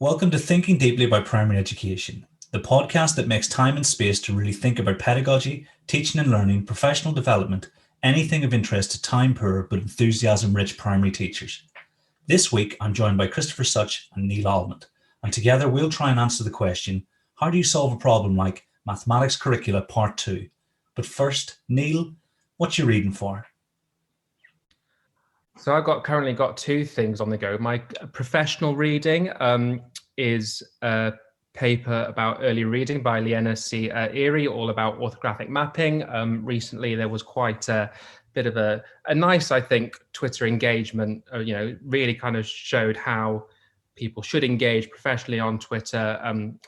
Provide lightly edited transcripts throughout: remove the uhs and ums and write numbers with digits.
Welcome to Thinking Deeply About Primary Education, the podcast that makes time and space to really think about pedagogy, teaching and learning, professional development, anything of interest to time-poor but enthusiasm-rich primary teachers. This week, I'm joined by Christopher Such and Neil Almond, and together we'll try and answer the question, how do you solve a problem like Mathematics Curricula Part 2? But first, Neil, what you reading for? So I've currently got two things on the go. My professional reading is a paper about early reading by Liena C. Erie, all about orthographic mapping. Recently, there was quite a bit of a nice, I think, Twitter engagement, really kind of showed how people should engage professionally on Twitter,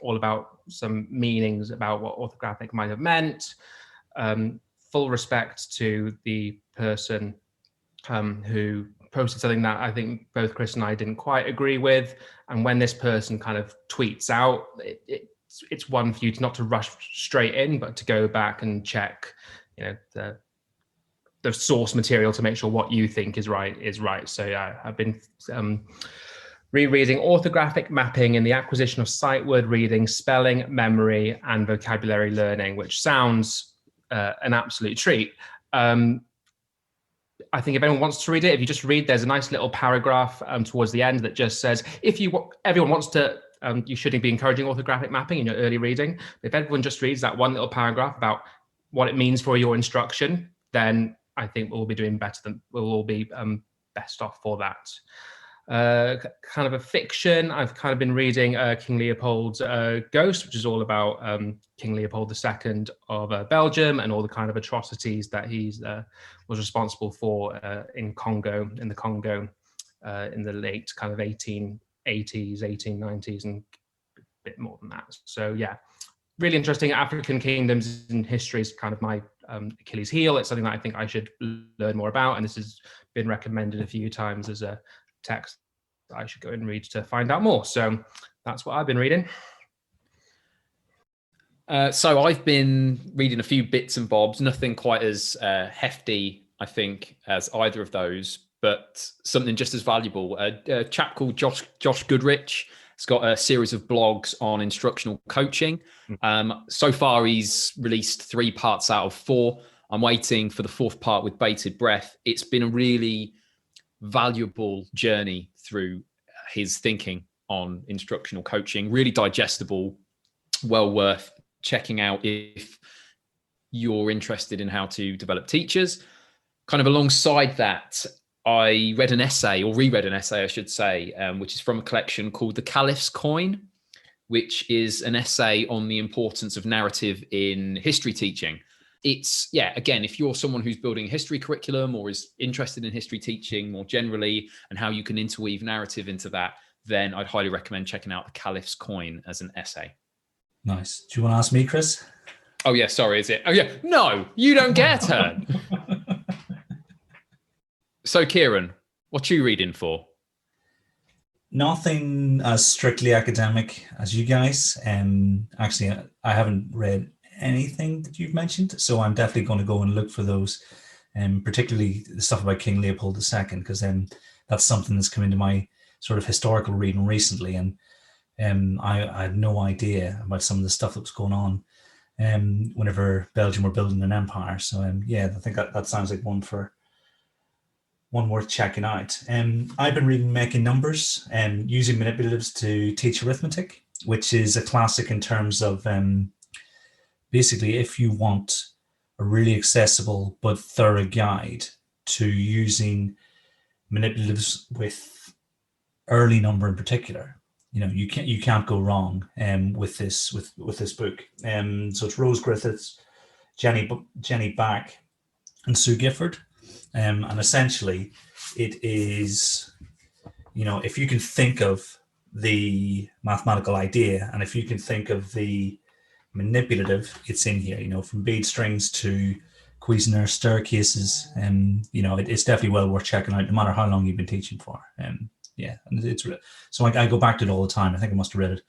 all about some meanings about what orthographic might have meant. Full respect to the person who posted something that I think both Chris and I didn't quite agree with. And when this person kind of tweets out, it's one for you to not to rush straight in, but to go back and check, the source material to make sure what you think is right is right. So yeah, I've been rereading Orthographic Mapping in the Acquisition of Sight Word Reading, Spelling, Memory, and Vocabulary Learning, which sounds an absolute treat. I think if anyone wants to read it, if you just read, there's a nice little paragraph towards the end that just says, everyone wants to, you shouldn't be encouraging orthographic mapping in your early reading. But if everyone just reads that one little paragraph about what it means for your instruction, then I think we'll be doing better we'll all be best off for that. Kind of a fiction, I've kind of been reading King Leopold's Ghost, which is all about King Leopold II of Belgium and all the kind of atrocities that he was responsible for in the Congo in the late kind of 1880s, 1890s, and a bit more than that. So yeah, really interesting. African kingdoms in history is kind of my Achilles heel. It's something that I think I should learn more about, and this has been recommended a few times as a text I should go and read to find out more. So that's what I've been reading. So I've been reading a few bits and bobs, nothing quite as hefty, I think, as either of those, but something just as valuable. A chap called Josh Goodrich has got a series of blogs on instructional coaching. So far, he's released 3 parts out of 4. I'm waiting for the 4th part with bated breath. It's been a really valuable journey through his thinking on instructional coaching, really digestible, well worth checking out if you're interested in how to develop teachers. Kind of alongside that, I read an essay, or reread an essay, I should say, which is from a collection called The Caliph's Coin, which is an essay on the importance of narrative in history teaching. It's, again, if you're someone who's building a history curriculum or is interested in history teaching more generally and how you can interweave narrative into that, then I'd highly recommend checking out The Caliph's Coin as an essay. Nice. Do you want to ask me, Chris? Oh, yeah, sorry, is it? Oh, yeah. No, you don't get a turn. So, Kieran, what are you reading for? Nothing as strictly academic as you guys. Actually, I haven't read anything that you've mentioned, so I'm definitely going to go and look for those, particularly the stuff about King Leopold II, because that's something that's come into my sort of historical reading recently, and I had no idea about some of the stuff that was going on whenever Belgium were building an empire. So I think that sounds like one worth checking out. I've been reading Making Numbers and Using Manipulatives to Teach Arithmetic, which is a classic in terms of basically, if you want a really accessible but thorough guide to using manipulatives with early number in particular, you can't go wrong with this book. So it's Rose Griffiths, Jenny Back, and Sue Gifford, and essentially it is, if you can think of the mathematical idea and if you can think of the manipulative, it's in here, from bead strings to Cuisenaire staircases, and it's definitely well worth checking out no matter how long you've been teaching for. And it's so I go back to it all the time. I think I must have read it,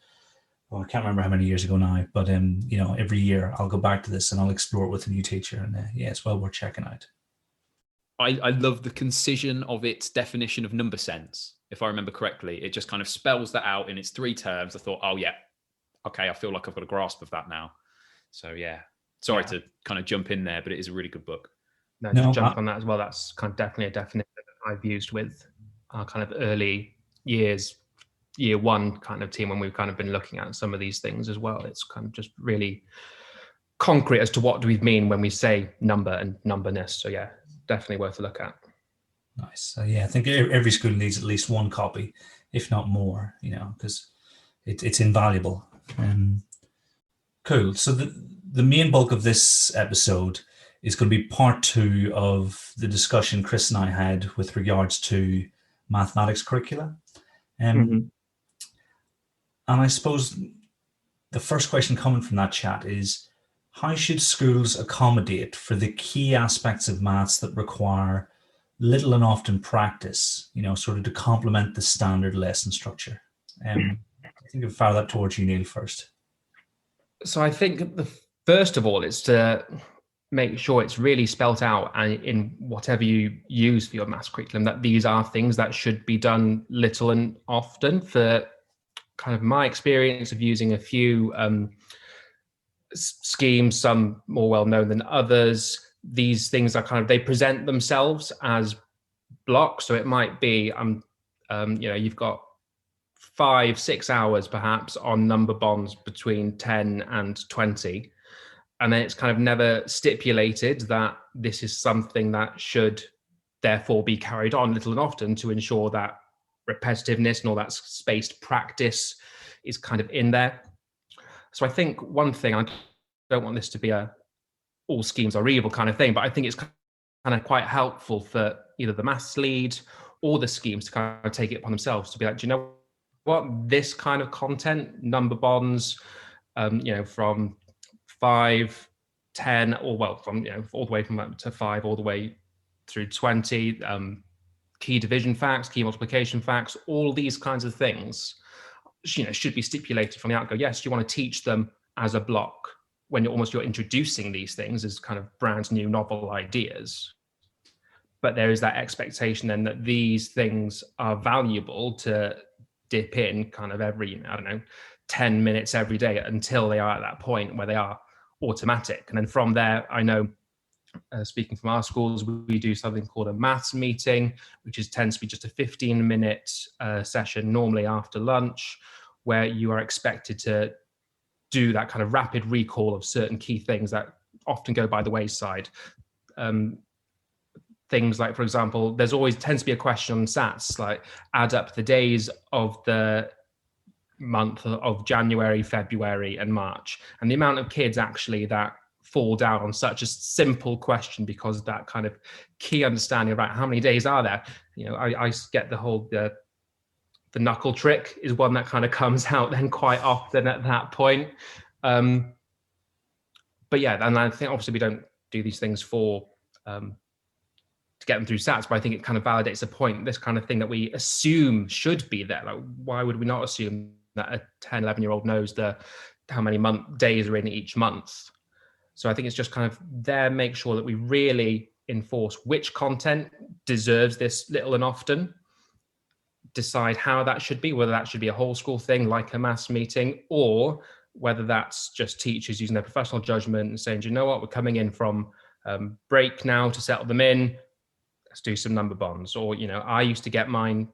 well, I can't remember how many years ago now, but every year I'll go back to this and I'll explore it with a new teacher, and it's well worth checking out. I love the concision of its definition of number sense. If I remember correctly, it just kind of spells that out in its 3 terms. I thought, oh yeah, okay, I feel like I've got a grasp of that now. So yeah, sorry to kind of jump in there, but it is a really good book. No, just jump on that as well. That's kind of definitely a definition that I've used with our kind of early years, year one kind of team, when we've kind of been looking at some of these things as well. It's kind of just really concrete as to what do we mean when we say number and numberness. So yeah, definitely worth a look at. Nice. So yeah, I think every school needs at least one copy, if not more, because it's invaluable. Cool. So the main bulk of this episode is going to be part 2 of the discussion Chris and I had with regards to mathematics curricula. And I suppose the first question coming from that chat is, how should schools accommodate for the key aspects of maths that require little and often practice, sort of to complement the standard lesson structure? I think I'll fire that towards you, Neil, first. So I think the first of all is to make sure it's really spelt out, and in whatever you use for your maths curriculum, that these are things that should be done little and often. For kind of my experience of using a few schemes, some more well known than others, these things are they present themselves as blocks. So it might be you've got 5-6 hours perhaps on number bonds between 10 and 20, and then it's kind of never stipulated that this is something that should therefore be carried on little and often, to ensure that repetitiveness and all that spaced practice is kind of in there. So I think one thing, I don't want this to be all schemes are evil kind of thing, but I think it's kind of quite helpful for either the maths lead or the schemes to kind of take it upon themselves to be like, do you know what, this kind of content, number bonds, from 5, 10, or well, from all the way from to 5 all the way through 20, key division facts, key multiplication facts, all these kinds of things, should be stipulated from the outgo. Yes, you want to teach them as a block when you're introducing these things as kind of brand new novel ideas. But there is that expectation then that these things are valuable to dip in kind of every, 10 minutes every day until they are at that point where they are automatic. And then from there, I know, speaking from our schools, we do something called a maths meeting, which tends to be just a 15-minute session, normally after lunch, where you are expected to do that kind of rapid recall of certain key things that often go by the wayside. Things like, for example, there's always tends to be a question on SATs, like add up the days of the month of January, February, and March. And the amount of kids actually that fall down on such a simple question because of that kind of key understanding about how many days are there. I get the whole, the knuckle trick is one that kind of comes out then quite often at that point. But yeah, and I think obviously we don't do these things for to get them through SATs, but I think it kind of validates the point, this kind of thing that we assume should be there. Like, why would we not assume that a 10, 11-year-old knows how many days are in each month? So I think it's just kind of there, make sure that we really enforce which content deserves this little and often, decide how that should be, whether that should be a whole school thing like a maths meeting, or whether that's just teachers using their professional judgment and saying, do you know what, we're coming in from break now to settle them in, let's do some number bonds. Or, I used to get mine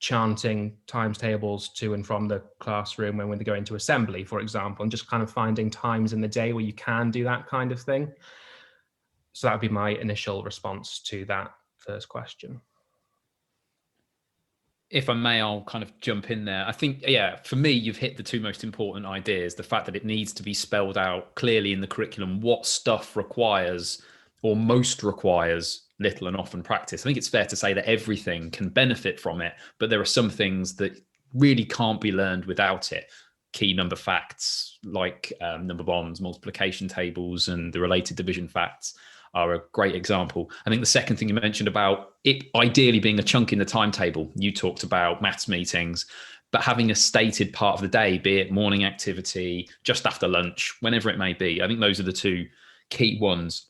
chanting times tables to and from the classroom when they go into assembly, for example, and just kind of finding times in the day where you can do that kind of thing. So that would be my initial response to that first question. If I may, I'll kind of jump in there. I think, yeah, for me, you've hit the 2 most important ideas. The fact that it needs to be spelled out clearly in the curriculum, what stuff requires or most requires little and often practice. I think it's fair to say that everything can benefit from it, but there are some things that really can't be learned without it. Key number facts like number bonds, multiplication tables, and the related division facts are a great example. I think the second thing you mentioned about it ideally being a chunk in the timetable, you talked about maths meetings, but having a stated part of the day, be it morning activity, just after lunch, whenever it may be. I think those are the 2 key ones.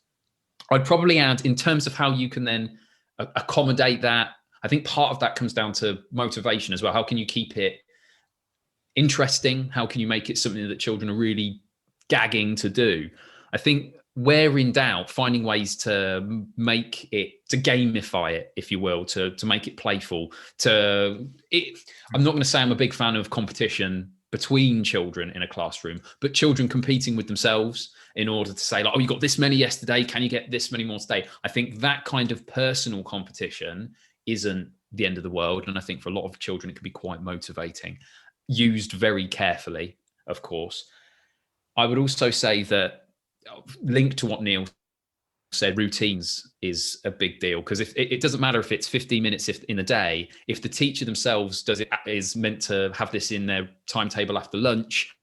I'd probably add, in terms of how you can then accommodate that? I think part of that comes down to motivation as well. How can you keep it interesting? How can you make it something that children are really gagging to do? I think where in doubt, finding ways to make it, to gamify it, if you will, to make it playful. I'm not going to say I'm a big fan of competition between children in a classroom, but children competing with themselves in order to say, like, oh, you got this many yesterday, can you get this many more today? I think that kind of personal competition isn't the end of the world. And I think for a lot of children, it can be quite motivating, used very carefully, of course. I would also say that, linked to what Neil said, routines is a big deal, because if it doesn't matter if it's 15 minutes in a day, if the teacher themselves is meant to have this in their timetable after lunch,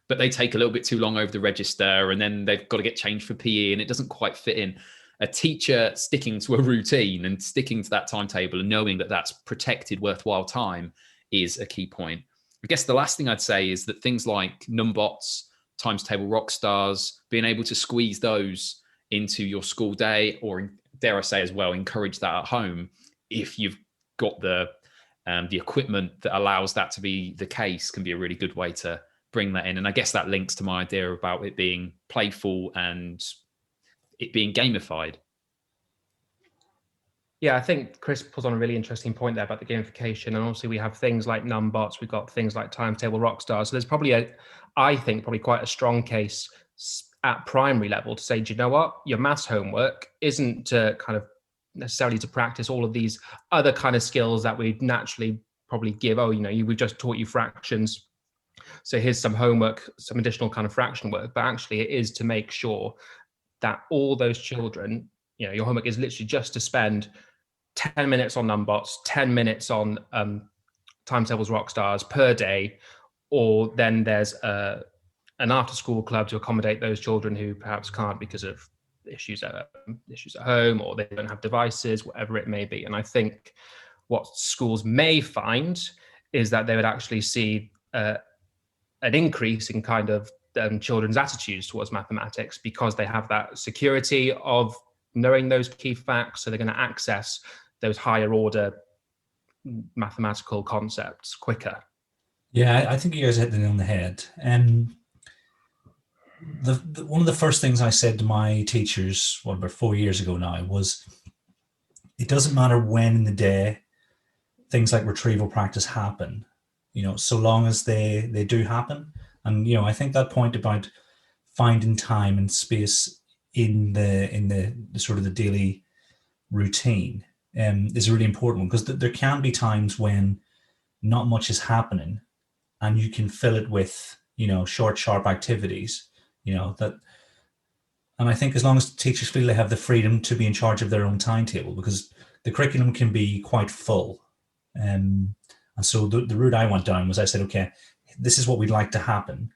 but they take a little bit too long over the register, and then they've got to get changed for PE and it doesn't quite fit in. A teacher sticking to a routine and sticking to that timetable and knowing that that's protected, worthwhile time is a key point. I guess the last thing I'd say is that things like numbots, times table rock stars, being able to squeeze those into your school day, or dare I say as well, encourage that at home if you've got the equipment that allows that to be the case, can be a really good way to bring that in. And I guess that links to my idea about it being playful and it being gamified. Yeah, I think Chris put on a really interesting point there about the gamification. And obviously we have things like numbots, we've got things like timetable rockstars. So there's probably I think quite a strong case at primary level to say, do you know what? Your maths homework isn't to kind of necessarily to practice all of these other kind of skills that we naturally probably give. Oh, we've just taught you fractions, so here's some homework, some additional kind of fraction work. But actually it is to make sure that all those children, your homework is literally just to spend 10 minutes on numbots, 10 minutes on timetables rockstars per day, or then there's an after-school club to accommodate those children who perhaps can't because of issues at home, or they don't have devices, whatever it may be. And I think what schools may find is that they would actually see an increase in kind of children's attitudes towards mathematics, because they have that security of knowing those key facts. So they're going to access those higher order mathematical concepts quicker. Yeah, I think you guys hit the nail on the head. And one of the first things I said to my teachers, about 4 years ago now, was it doesn't matter when in the day things like retrieval practice happen, so long as they do happen. And I think that point about finding time and space in the sort of the daily routine is a really important one, because there can be times when not much is happening, and you can fill it with short, sharp activities. And I think as long as teachers feel they have the freedom to be in charge of their own timetable, because the curriculum can be quite full. And so the route I went down was, I said, okay, this is what we'd like to happen.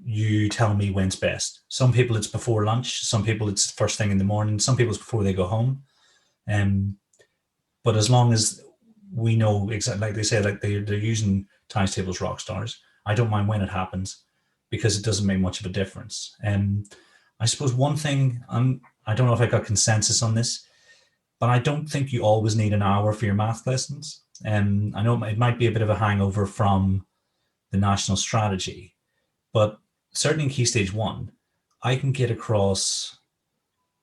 You tell me when's best. Some people it's before lunch, some people it's first thing in the morning, some people it's before they go home. But as long as we know exactly, like they say, like they're using times tables rock stars, I don't mind when it happens, because it doesn't make much of a difference. I suppose one thing, I don't know if I got consensus on this, but I don't think you always need an hour for your math lessons. I know it might be a bit of a hangover from the national strategy, but certainly in Key Stage 1, I can get across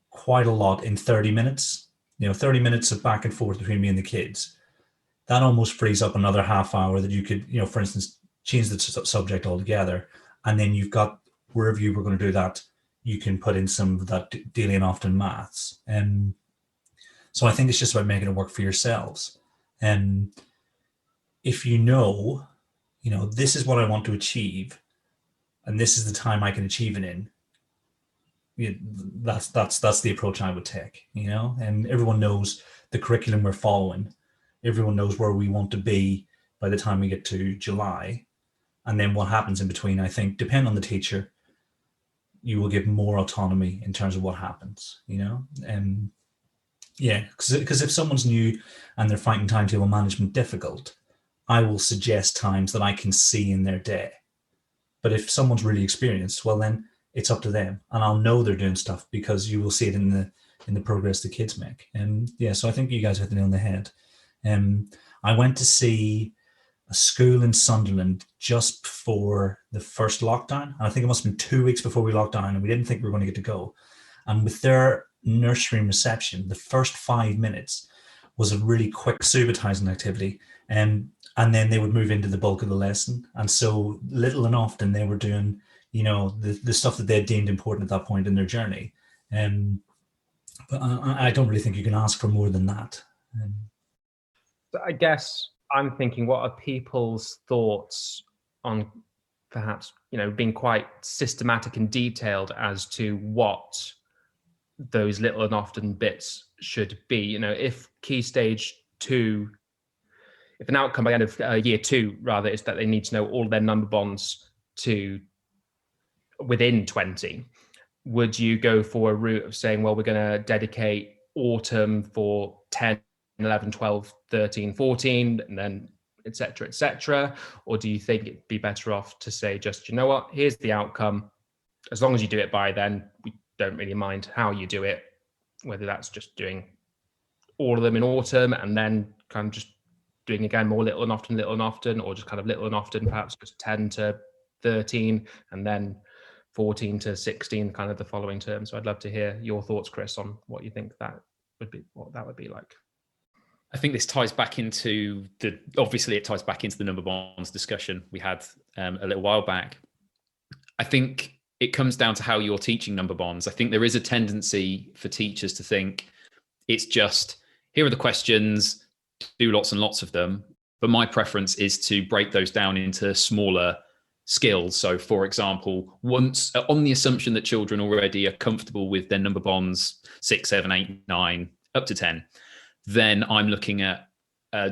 quite a lot in 30 minutes. 30 minutes of back and forth between me and the kids. That almost frees up another half hour that you could, for instance, change the subject altogether. And then you've got, wherever you were going to do that, you can put in some of that daily and often maths. So I think it's just about making it work for yourselves. If this is what I want to achieve, and this is the time I can achieve it in, that's the approach I would take, and everyone knows the curriculum we're following. Everyone knows where we want to be by the time we get to July. And then what happens in between, I think, depending on the teacher, you will give more autonomy in terms of what happens, because if someone's new and they're finding timetable management difficult, I will suggest times that I can see in their day. But if someone's really experienced, well, then it's up to them, and I'll know they're doing stuff because you will see it in in the progress the kids make. And yeah, so I think you guys hit the nail on the head. I went to see a school in Sunderland just before the first lockdown. I think it must have been 2 weeks before we locked down, and we didn't think we were going to get to go. And with their nursery reception, the first 5 minutes was a really quick subotising activity. And then they would move into the bulk of the lesson. And so little and often they were doing, the stuff that they deemed important at that point in their journey. But I don't really think you can ask for more than that. I guess I'm thinking, what are people's thoughts on perhaps, being quite systematic and detailed as to what those little and often bits should be? If key stage 2, if an outcome by the end of year 2, rather, is that they need to know all their number bonds to within 20, would you go for a route of saying, well, we're going to dedicate autumn for 10, 11, 12, 13, 14, and then et cetera, or do you think it'd be better off to say, just, here's the outcome, as long as you do it by then, we don't really mind how you do it, whether that's just doing all of them in autumn and then kind of just doing again more little and often, or just kind of little and often, perhaps just 10 to 13 and then 14 to 16 kind of the following term. So I'd love to hear your thoughts, Chris, on what you think that would be, what that would be like. I think this ties back into the number bonds discussion we had a little while back. I think it comes down to how you're teaching number bonds. I think there is a tendency for teachers to think it's just, here are the questions, do lots and lots of them. But my preference is to break those down into smaller skills. So for example, once on the assumption that children already are comfortable with their number bonds, 6, 7, 8, 9, up to 10, then I'm looking at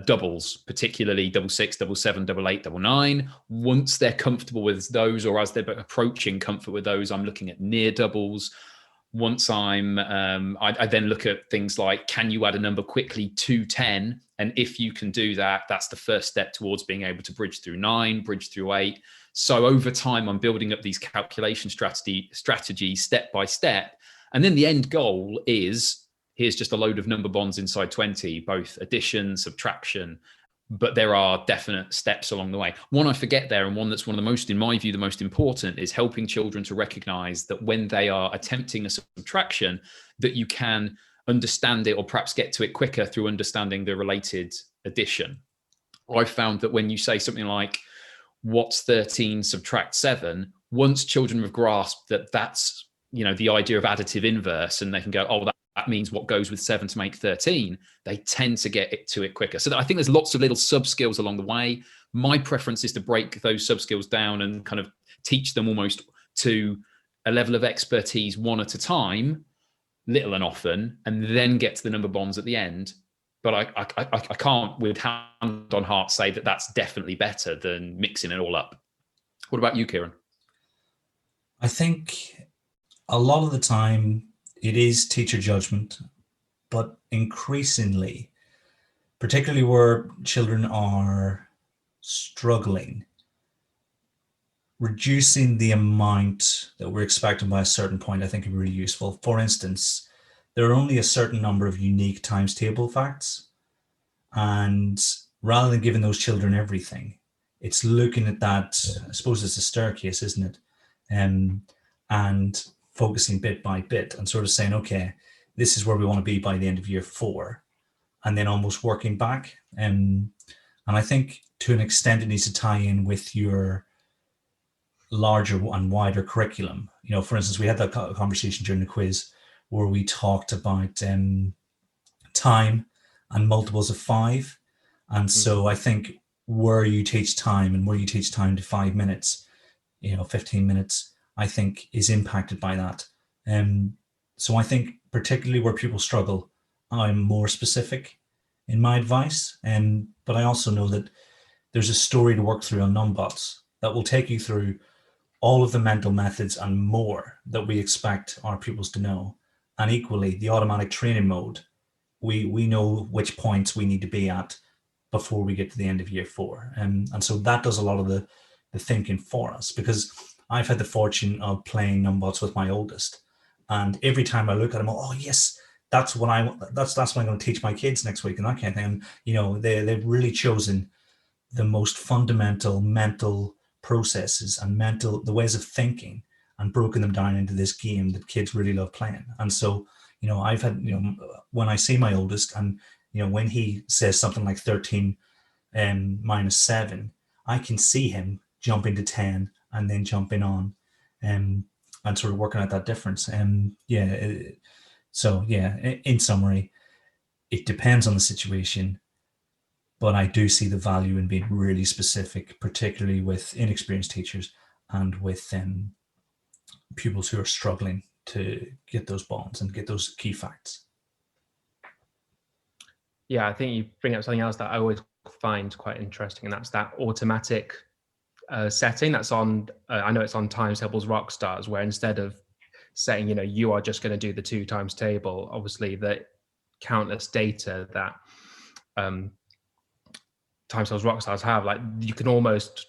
doubles, particularly double 6, double 7, double 8, double 9. Once they're comfortable with those, or as they're approaching comfort with those, I'm looking at near doubles. Once I then look at things like, can you add a number quickly to 10? And if you can do that, that's the first step towards being able to bridge through 9, bridge through 8. So over time, I'm building up these calculation strategies step by step. And then the end goal is, here's just a load of number bonds inside 20, both addition, subtraction, but there are definite steps along the way. One I forget there, and one that's one of the most, in my view, the most important, is helping children to recognize that when they are attempting a subtraction, that you can understand it or perhaps get to it quicker through understanding the related addition. I've found that when you say something like, what's 13 subtract 7, once children have grasped that that's, the idea of additive inverse, and they can go, oh, that means what goes with 7 to make 13, they tend to get to it quicker. So I think there's lots of little sub-skills along the way. My preference is to break those sub-skills down and kind of teach them almost to a level of expertise one at a time, little and often, and then get to the number bonds at the end. But I can't with hand on heart say that that's definitely better than mixing it all up. What about you, Kieran? I think a lot of the time it is teacher judgment, but increasingly, particularly where children are struggling, reducing the amount that we're expecting by a certain point, I think would be really useful. For instance, there are only a certain number of unique times table facts. And rather than giving those children everything, it's looking at that, I suppose it's a staircase, isn't it? And focusing bit by bit and sort of saying, okay, this is where we want to be by the end of year 4, and then almost working back. And I think to an extent it needs to tie in with your larger and wider curriculum. For instance, we had that conversation during the quiz where we talked about time and multiples of 5. And so I think where you teach time and where you teach time to 5 minutes, 15 minutes, I think is impacted by that. So I think particularly where people struggle, I'm more specific in my advice. But I also know that there's a story to work through on numbots that will take you through all of the mental methods and more that we expect our pupils to know. And equally, the automatic training mode, we know which points we need to be at before we get to the end of year 4. And so that does a lot of the thinking for us, because I've had the fortune of playing numbots with my oldest. And every time I look at him, oh yes, that's what I'm going to teach my kids next week, and that kind of thing. And, you know, they've really chosen the most fundamental mental processes and the ways of thinking, and broken them down into this game that kids really love playing. And so, you know, I've had, you know, when I see my oldest, and, you know, when he says something like 13 minus 7, I can see him jumping to 10 and then jumping on, and sort of working out that difference. So yeah, in summary, it depends on the situation, but I do see the value in being really specific, particularly with inexperienced teachers and with pupils who are struggling to get those bonds and get those key facts. Yeah, I think you bring up something else that I always find quite interesting, and that's that automatic setting that's on, I know it's on Times Tables Rockstars, where instead of saying, you know, you are just going to do the 2 times table, obviously the countless data that Times Tables Rockstars have, like, you can almost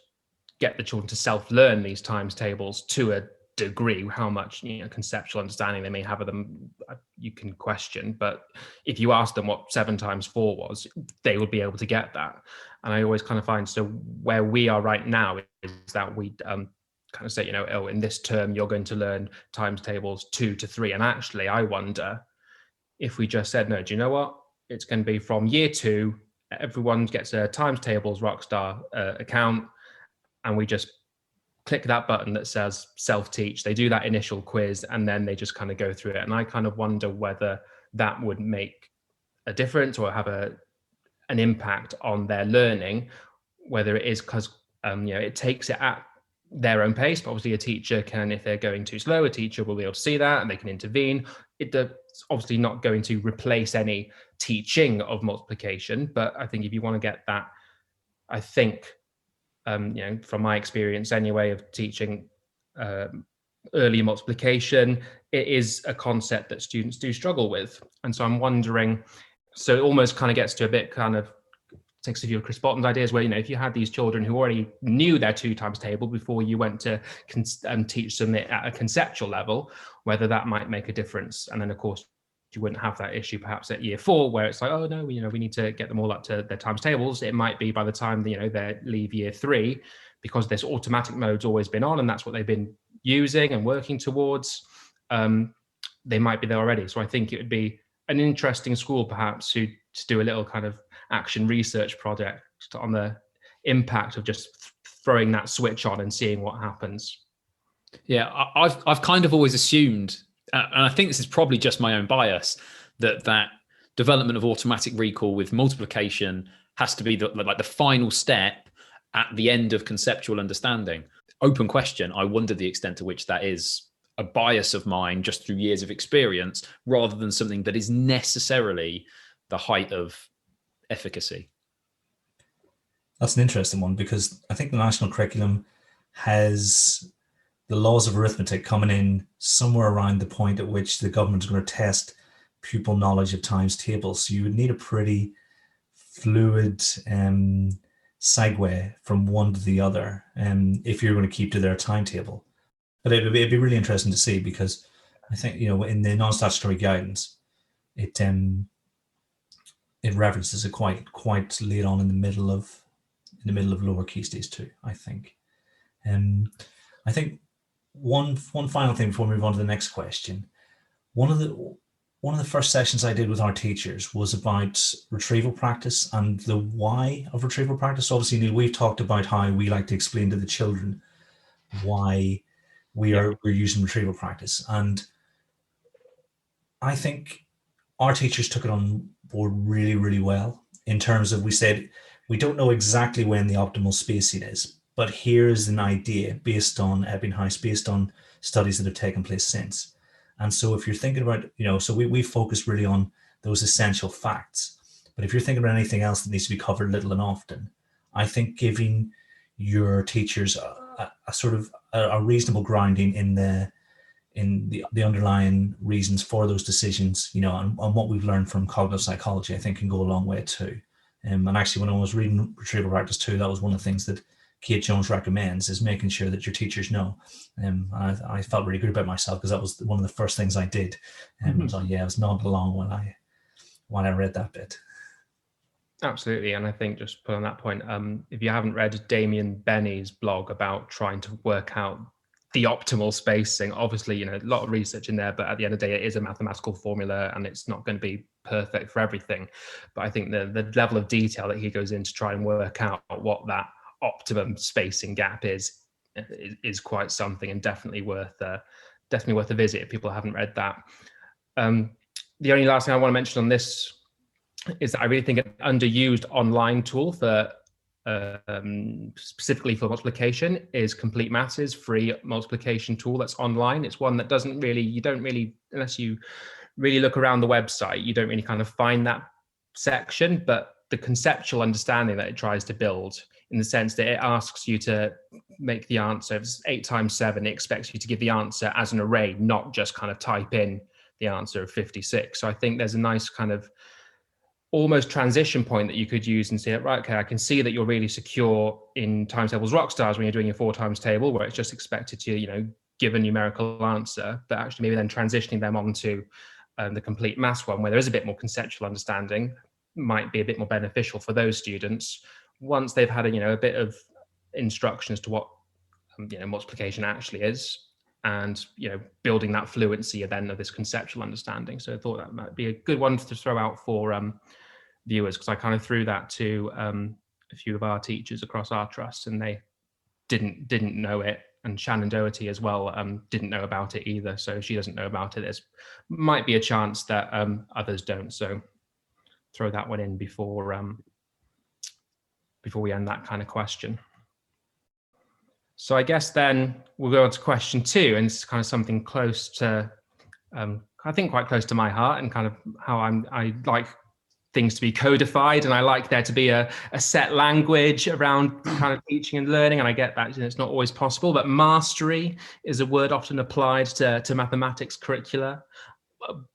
get the children to self-learn these times tables to a degree. How much, you know, conceptual understanding they may have of them, you can question, but if you ask them what 7 times 4 was, they would be able to get that. And I always kind of find, so where we are right now is that we kind of say, you know, oh, in this term you're going to learn times tables 2 to 3, and actually I wonder if we just said, no, do you know what, it's going to be from year 2, everyone gets a Times Tables Rockstar account, and we just click that button that says self-teach. They do that initial quiz, and then they just kind of go through it. And I kind of wonder whether that would make a difference or have an impact on their learning, whether it is because you know, it takes it at their own pace. But obviously a teacher can, if they're going too slow, a teacher will be able to see that and they can intervene. It's obviously not going to replace any teaching of multiplication, but I think if you want to get that, I think, you know, from my experience anyway of teaching early multiplication, it is a concept that students do struggle with. And so I'm wondering, so it almost kind of gets to a bit kind of takes a few of Chris Bottom's ideas where, you know, if you had these children who already knew their 2 times table before you went to teach them it at a conceptual level, whether that might make a difference. And then of course you wouldn't have that issue perhaps at year 4 where it's like, oh no, you know, we need to get them all up to their times tables. It might be by the time, you know, they leave year 3, because this automatic mode's always been on and that's what they've been using and working towards, they might be there already. So I think it would be an interesting school perhaps to do a little kind of action research project on the impact of just throwing that switch on and seeing what happens. Yeah, I've kind of always assumed, and I think this is probably just my own bias, that development of automatic recall with multiplication has to be the final step at the end of conceptual understanding. Open question. I wonder the extent to which that is a bias of mine just through years of experience, rather than something that is necessarily the height of efficacy. That's an interesting one, because I think the national curriculum has the laws of arithmetic coming in somewhere around the point at which the government is going to test pupil knowledge of times tables. So you would need a pretty fluid segue from one to the other if you're going to keep to their timetable. But it'd be really interesting to see, because I think, you know, in the non-statutory guidance, it references it quite late on in the middle of lower key stage 2, I think. I think one final thing before we move on to the next question. One of the first sessions I did with our teachers was about retrieval practice and the why of retrieval practice. Obviously, Neil, we've talked about how we like to explain to the children why we're using retrieval practice, and I think our teachers took it on board really, really well, in terms of, we said, we don't know exactly when the optimal spacing is, but here's an idea based on Ebbinghaus, based on studies that have taken place since. And so if you're thinking about, you know, so we focus really on those essential facts, but if you're thinking about anything else that needs to be covered little and often, I think giving your teachers a sort of a reasonable grounding in the underlying reasons for those decisions, you know, and what we've learned from cognitive psychology, I think can go a long way too. And actually, when I was reading retrieval practice too, that was one of the things that Kate Jones recommends, is making sure that your teachers know. I felt really good about myself because that was one of the first things I did. So yeah, I was nodding along when I read that bit. Absolutely. And I think just put on that point, if you haven't read Damien Benny's blog about trying to work out the optimal spacing, obviously, a lot of research in there, but at the end of the day, it is a mathematical formula and it's not going to be perfect for everything. But I think the level of detail that he goes in to try and work out what that optimum spacing gap is quite something, and definitely worth a visit if people haven't read that. The only last thing I want to mention on this is that I really think an underused online tool for specifically for multiplication is Complete Maths' free multiplication tool that's online. It's one that you don't really, unless you really look around the website, you don't really kind of find that section, but the conceptual understanding that it tries to build, in the sense that it asks you to make the answer, if it's 8 times 7, it expects you to give the answer as an array, not just kind of type in the answer of 56. So I think there's a nice kind of almost transition point that you could use and say, right, okay, I can see that you're really secure in times tables rock stars when you're doing your 4 times table, where it's just expected to, give a numerical answer, but actually maybe then transitioning them onto the Complete Maths one, where there is a bit more conceptual understanding, might be a bit more beneficial for those students once they've had a bit of instruction as to what multiplication actually is, and building that fluency then of this conceptual understanding. So I thought that might be a good one to throw out for viewers, because I kind of threw that to a few of our teachers across our trust, and they didn't know it. And Shannon Doherty as well didn't know about it either. So if she doesn't know about it, there's might be a chance that others don't. So throw that one in before we end that kind of question. So I guess then we'll go on to question 2, and it's kind of something close to, I think quite close to my heart, and kind of how I like things to be codified, and I like there to be a set language around kind of teaching and learning, and I get that it's not always possible, but mastery is a word often applied to mathematics curricula.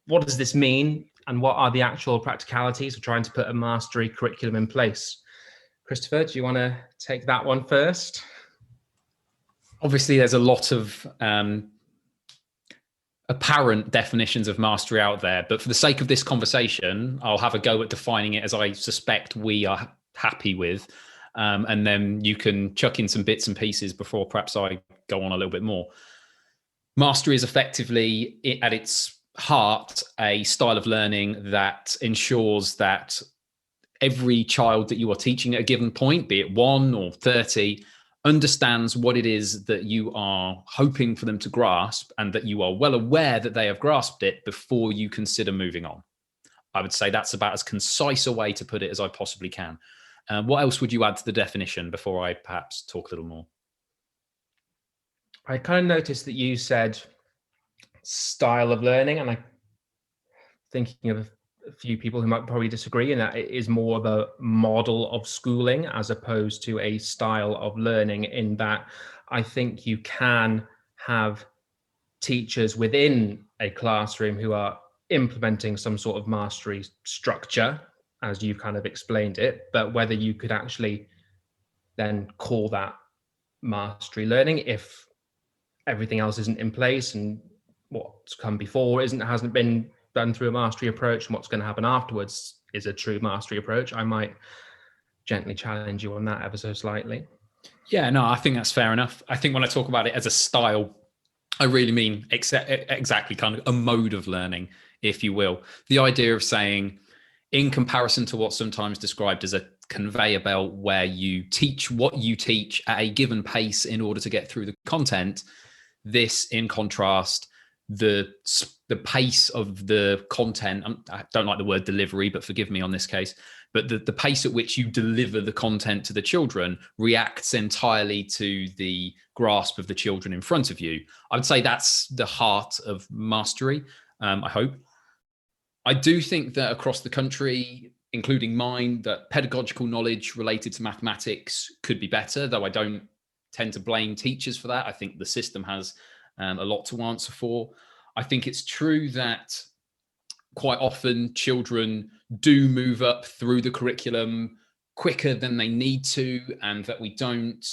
What does this mean, and what are the actual practicalities of trying to put a mastery curriculum in place? Christopher, do you want to take that one first? Obviously, there's a lot of apparent definitions of mastery out there, but for the sake of this conversation, I'll have a go at defining it as I suspect we are happy with, and then you can chuck in some bits and pieces before perhaps I go on a little bit more. Mastery is effectively, at its heart, a style of learning that ensures that every child that you are teaching at a given point, be it 1 or 30, understands what it is that you are hoping for them to grasp, and that you are well aware that they have grasped it before you consider moving on. I would say that's about as concise a way to put it as I possibly can. What else would you add to the definition before I perhaps talk a little more? I kind of noticed that you said style of learning, and I'm thinking of a few people who might probably disagree, and that it is more of a model of schooling as opposed to a style of learning, in that I think you can have teachers within a classroom who are implementing some sort of mastery structure, as you've kind of explained it, but whether you could actually then call that mastery learning if everything else isn't in place, and what's come before hasn't been done through a mastery approach, and what's going to happen afterwards is a true mastery approach. I might gently challenge you on that ever so slightly. Yeah, no, I think that's fair enough. I think when I talk about it as a style, I really mean exactly kind of a mode of learning, if you will. The idea of saying, in comparison to what's sometimes described as a conveyor belt, where you teach what you teach at a given pace in order to get through the content, this, in contrast, the pace of the content, I don't like the word delivery, but forgive me on this case, but the pace at which you deliver the content to the children reacts entirely to the grasp of the children in front of you. I would say that's the heart of mastery, I hope. I do think that across the country, including mine, that pedagogical knowledge related to mathematics could be better, though I don't tend to blame teachers for that. I think the system has a lot to answer for. I think it's true that quite often children do move up through the curriculum quicker than they need to, and that we don't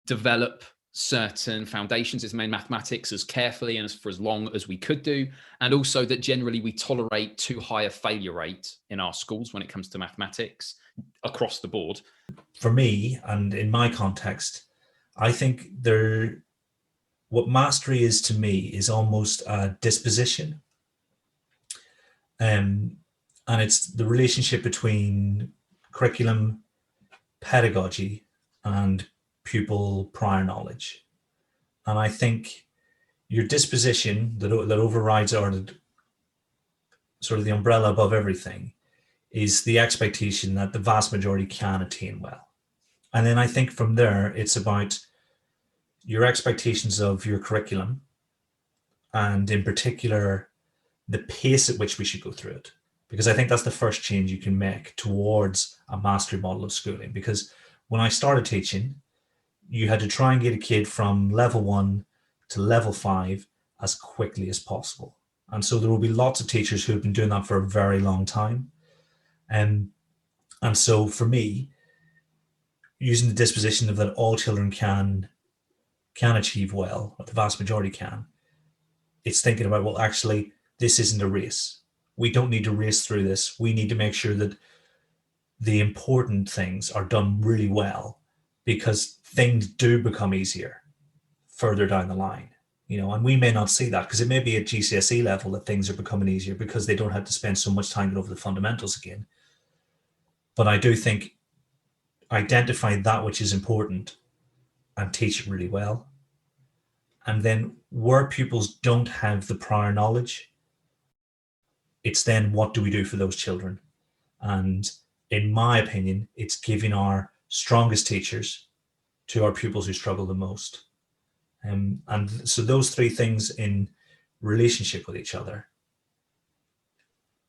develop certain foundations in mathematics as carefully and for as long as we could do, and also that generally we tolerate too high a failure rate in our schools when it comes to mathematics across the board. For me, and in my context, I think what mastery is to me is almost a disposition. And it's the relationship between curriculum, pedagogy, and pupil prior knowledge. And I think your disposition that overrides or sort of the umbrella above everything is the expectation that the vast majority can attain well. And then I think from there, it's about your expectations of your curriculum, and in particular, the pace at which we should go through it. Because I think that's the first change you can make towards a mastery model of schooling. Because when I started teaching, you had to try and get a kid from level 1 to level 5 as quickly as possible. And so there will be lots of teachers who have been doing that for a very long time. And so for me, using the disposition of that all children can achieve well, or the vast majority can, it's thinking about, well, actually, this isn't a race. We don't need to race through this. We need to make sure that the important things are done really well, because things do become easier further down the line. And we may not see that because it may be at GCSE level that things are becoming easier because they don't have to spend so much time over the fundamentals again. But I do think identify that which is important and teach it really well. And then where pupils don't have the prior knowledge, it's then what do we do for those children? And in my opinion, it's giving our strongest teachers to our pupils who struggle the most. And so those three things in relationship with each other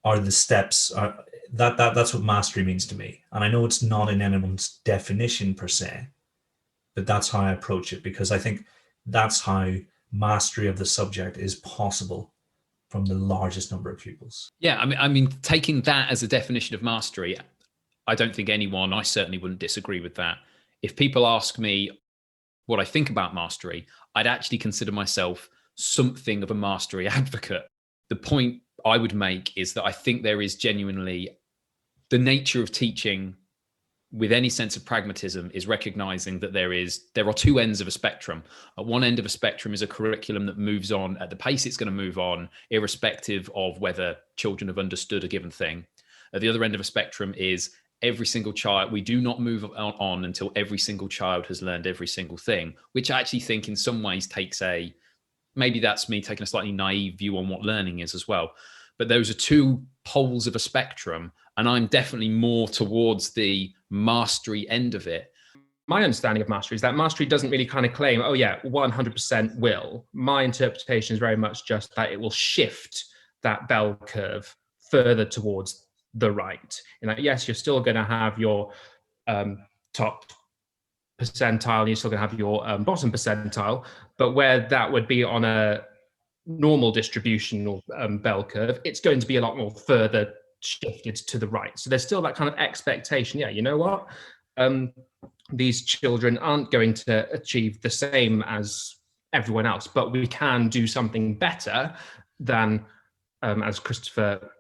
are the steps. That's what mastery means to me. And I know it's not in anyone's definition per se, but that's how I approach it, because I think that's how mastery of the subject is possible from the largest number of pupils. Yeah, I mean, taking that as a definition of mastery, I don't think I certainly wouldn't disagree with that. If people ask me what I think about mastery, I'd actually consider myself something of a mastery advocate. The point I would make is that I think there is genuinely the nature of teaching with any sense of pragmatism is recognizing that there are two ends of a spectrum. At one end of a spectrum is a curriculum that moves on at the pace it's going to move on, irrespective of whether children have understood a given thing. At the other end of a spectrum is every single child. We do not move on until every single child has learned every single thing, which I actually think in some ways maybe that's me taking a slightly naive view on what learning is as well. But those are two poles of a spectrum, and I'm definitely more towards the mastery end of it. My understanding of mastery is that mastery doesn't really kind of claim, 100% will. My interpretation is very much just that it will shift that bell curve further towards the right. In that, yes, you're still going to have your top percentile, and you're still going to have your bottom percentile, but where that would be on a normal distributional bell curve, it's going to be a lot more further shifted to the right. So there's still that kind of expectation. Yeah, you know what? These children aren't going to achieve the same as everyone else, but we can do something better than, as Christopher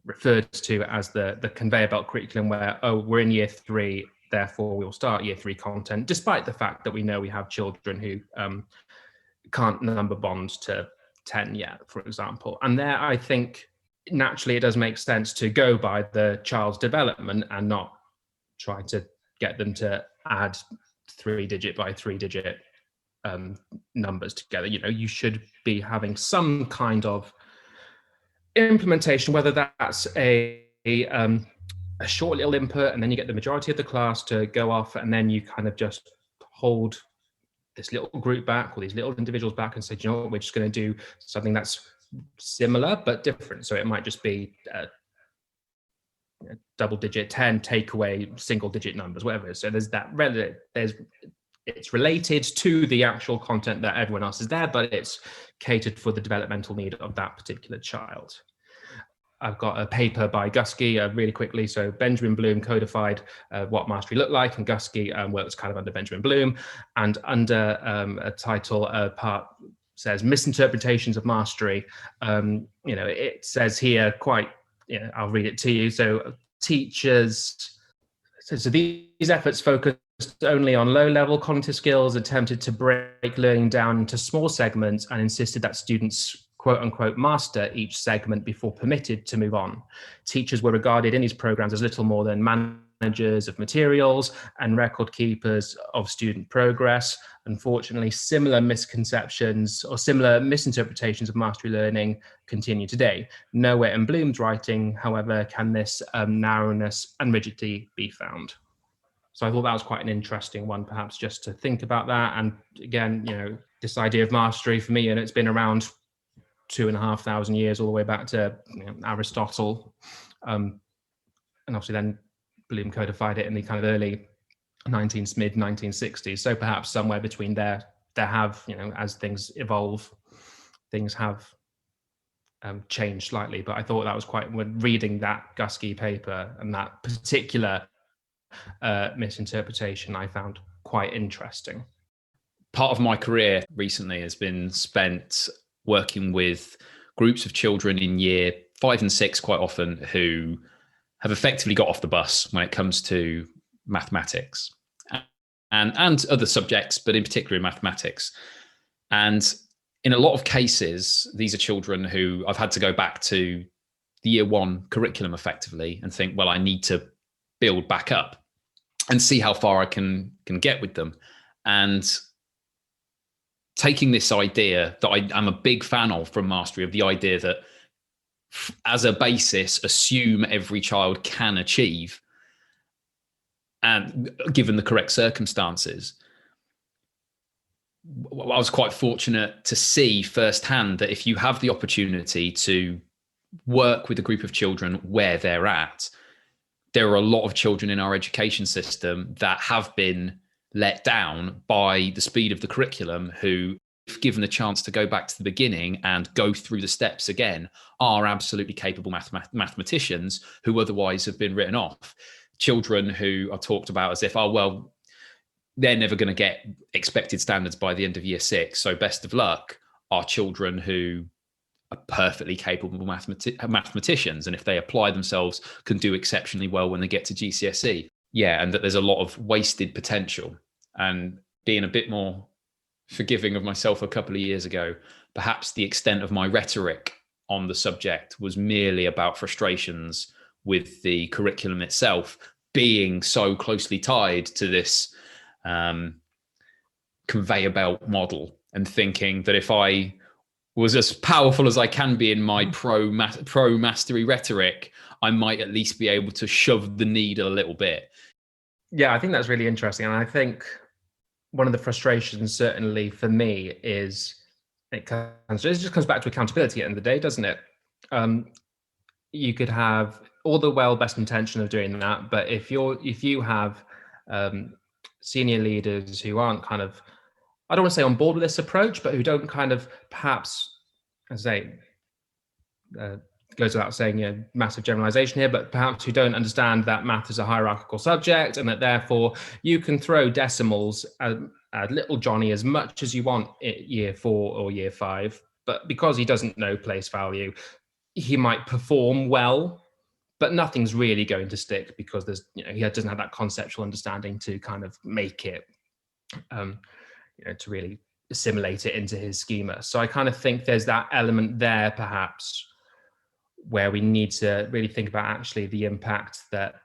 referred to as the conveyor belt curriculum, where, we're in year 3, therefore we'll start year 3 content, despite the fact that we know we have children who can't number bond to 10 yet, for example. And there, I think, naturally, it does make sense to go by the child's development and not try to get them to add 3-digit by 3-digit numbers together. You should be having some kind of implementation, whether that's a short little input, and then you get the majority of the class to go off, and then you kind of just hold this little group back or these little individuals back and say, you know what, we're just going to do something that's similar but different. So it might just be double-digit 10, take away single-digit numbers, whatever it is. So it's related to the actual content that everyone else is there, but it's catered for the developmental need of that particular child. I've got a paper by Guskey really quickly. So Benjamin Bloom codified what mastery looked like, and Guskey works kind of under Benjamin Bloom. And under a title, part says misinterpretations of mastery. It says here quite, I'll read it to you. So teachers, so these efforts focused only on low-level cognitive skills, attempted to break learning down into small segments, and insisted that students quote unquote master each segment before permitted to move on. Teachers were regarded in these programs as little more than managers of materials and record keepers of student progress. Unfortunately, similar misconceptions or similar misinterpretations of mastery learning continue today. Nowhere in Bloom's writing, however, can this narrowness and rigidity be found. So I thought that was quite an interesting one, perhaps just to think about that. And again, this idea of mastery for me, and it's been around 2,500 years, all the way back to Aristotle. And obviously then Bloom codified it in the kind of early mid 1960s. So perhaps somewhere between there have, as things evolve, things have changed slightly. But I thought that was quite, when reading that Guskey paper and that particular misinterpretation, I found quite interesting. Part of my career recently has been spent working with groups of children in year 5 and 6 quite often who have effectively got off the bus when it comes to mathematics and other subjects, but in particular in mathematics. And in a lot of cases, these are children who I've had to go back to the year 1 curriculum effectively and think, well, I need to build back up and see how far I can get with them. And taking this idea that I'm a big fan of from Mastery, of the idea that as a basis, assume every child can achieve, and given the correct circumstances. I was quite fortunate to see firsthand that if you have the opportunity to work with a group of children where they're at, there are a lot of children in our education system that have been let down by the speed of the curriculum, who, if given the chance to go back to the beginning and go through the steps again, are absolutely capable mathematicians who otherwise have been written off. Children who are talked about as if, oh, well, they're never going to get expected standards by the end of year 6, so best of luck, are children who are perfectly capable mathematicians, and if they apply themselves, can do exceptionally well when they get to GCSE. Yeah, and that there's a lot of wasted potential. And being a bit more forgiving of myself a couple of years ago, perhaps the extent of my rhetoric on the subject was merely about frustrations with the curriculum itself being so closely tied to this conveyor belt model, and thinking that if I was as powerful as I can be in my pro mastery rhetoric, I might at least be able to shove the needle a little bit. Yeah, I think that's really interesting. And I think one of the frustrations, certainly for me, is it just comes back to accountability at the end of the day, doesn't it? You could have all the best intention of doing that, but if you have senior leaders who aren't kind of, I don't want to say on board with this approach, but who don't kind of perhaps, as I say, goes without saying, massive generalization here, but perhaps who don't understand that math is a hierarchical subject, and that therefore you can throw decimals at little Johnny as much as you want at year 4 or year 5, but because he doesn't know place value, he might perform well, but nothing's really going to stick because there's, he doesn't have that conceptual understanding to kind of make it, to really assimilate it into his schema. So I kind of think there's that element there, perhaps, where we need to really think about actually the impact that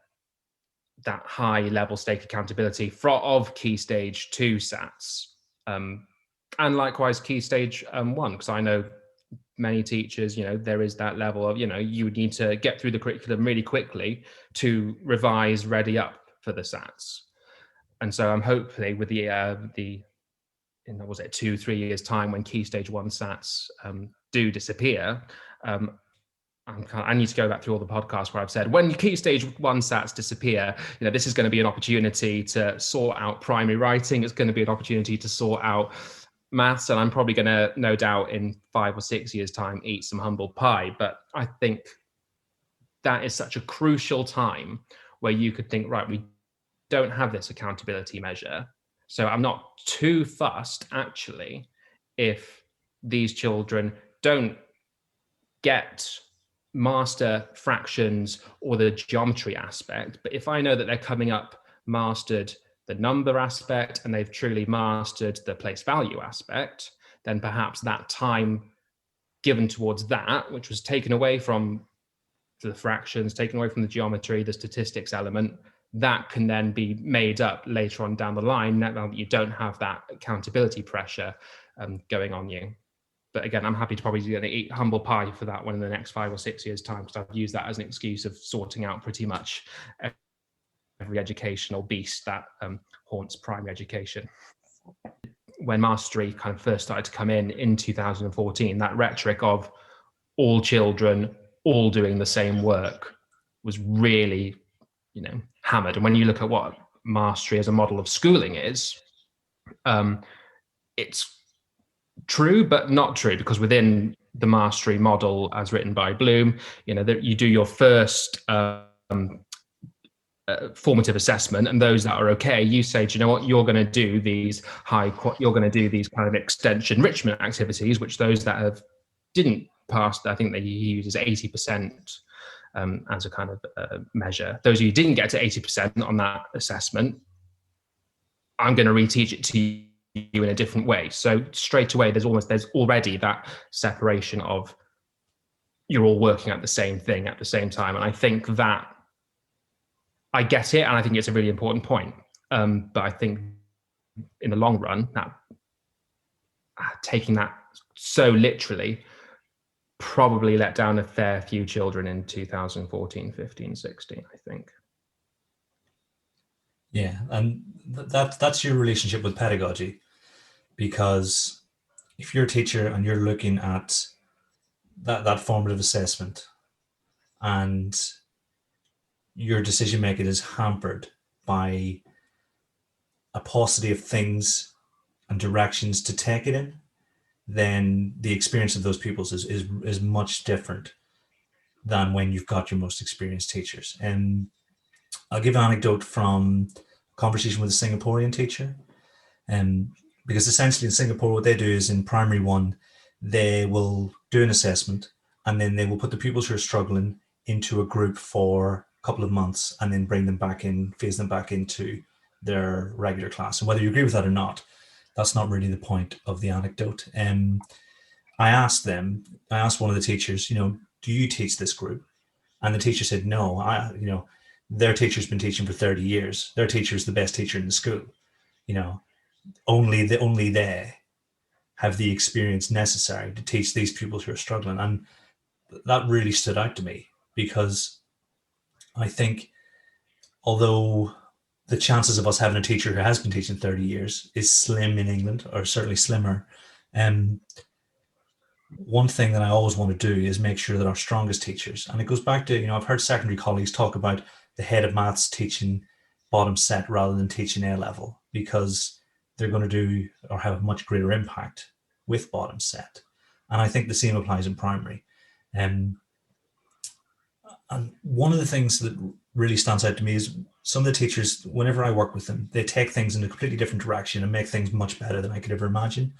high level stake accountability of Key Stage 2 SATs, and likewise Key Stage 1, because I know many teachers, there is that level of, you would need to get through the curriculum really quickly to revise, ready up for the SATs. And so I'm hopefully with was it 2-3 years time when Key Stage 1 SATs do disappear, I need to go back through all the podcasts where I've said, when Key Stage 1 SATs disappear, this is going to be an opportunity to sort out primary writing. It's going to be an opportunity to sort out maths, and I'm probably going to, no doubt, in 5 or 6 years' time, eat some humble pie. But I think that is such a crucial time where you could think, right, we don't have this accountability measure. So I'm not too fussed, actually, if these children don't get master fractions or the geometry aspect. But if I know that they're coming up mastered the number aspect and they've truly mastered the place value aspect, then perhaps that time given towards that, which was taken away from the fractions, taken away from the geometry, the statistics element, that can then be made up later on down the line, now that you don't have that accountability pressure going on you. But again, I'm happy to probably eat humble pie for that one in the next 5 or 6 years' time, because I've used that as an excuse of sorting out pretty much every educational beast that haunts primary education. When mastery kind of first started to come in 2014, that rhetoric of all children all doing the same work was really, hammered. And when you look at what mastery as a model of schooling is, it's true, but not true, because within the mastery model as written by Bloom, that you do your first formative assessment, and those that are okay, you say, do you know what, you're going to do these you're going to do these kind of extension enrichment activities, which those that didn't pass, I think they use 80% as a kind of measure. Those of you who didn't get to 80% on that assessment, I'm going to reteach it to you in a different way. So straight away, there's already that separation of you're all working at the same thing at the same time. And I think that I get it, and I think it's a really important point. But I think in the long run, that taking that so literally probably let down a fair few children in 2014, 15, 16, I think. Yeah, and that's your relationship with pedagogy. Because if you're a teacher and you're looking at that formative assessment and your decision making is hampered by a paucity of things and directions to take it in, then the experience of those pupils is much different than when you've got your most experienced teachers. And I'll give an anecdote from a conversation with a Singaporean teacher. Because essentially in Singapore, what they do is in primary one, they will do an assessment and then they will put the pupils who are struggling into a group for a couple of months and then bring them back in, phase them back into their regular class. And whether you agree with that or not, that's not really the point of the anecdote. I asked one of the teachers, do you teach this group? And the teacher said, no, their teacher's been teaching for 30 years. Their teacher is the best teacher in the school. Only they have the experience necessary to teach these pupils who are struggling. And that really stood out to me, because I think although the chances of us having a teacher who has been teaching 30 years is slim in England, or certainly slimmer, one thing that I always want to do is make sure that our strongest teachers, and it goes back to, I've heard secondary colleagues talk about the head of maths teaching bottom set rather than teaching A level, because they're going to do or have a much greater impact with bottom set. And I think the same applies in primary. And one of the things that really stands out to me is some of the teachers, whenever I work with them, they take things in a completely different direction and make things much better than I could ever imagine.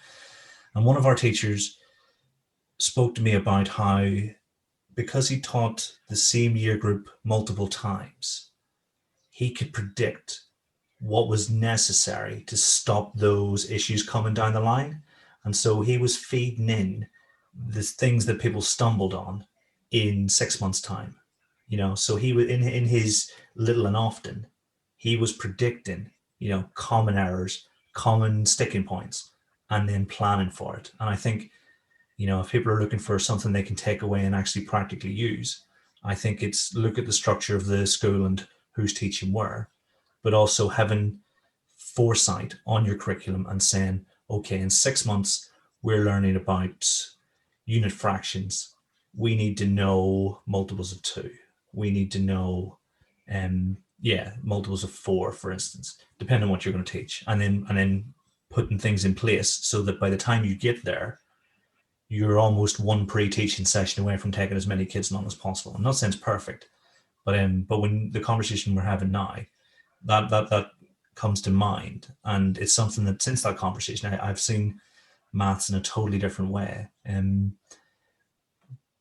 And one of our teachers spoke to me about how, because he taught the same year group multiple times, he could predict what was necessary to stop those issues coming down the line. And so he was feeding in the things that people stumbled on in 6 months' time. So he was in his little and often, he was predicting, common errors, common sticking points, and then planning for it. And I think, if people are looking for something they can take away and actually practically use, I think it's look at the structure of the school and who's teaching where, but also having foresight on your curriculum and saying, okay, in 6 months, we're learning about unit fractions. We need to know multiples of 2. We need to know, multiples of 4, for instance, depending on what you're going to teach. And then putting things in place so that by the time you get there, you're almost one pre-teaching session away from taking as many kids on as possible. I'm not saying it's perfect, But when the conversation we're having now, that comes to mind, and it's something that since that conversation I've seen maths in a totally different way.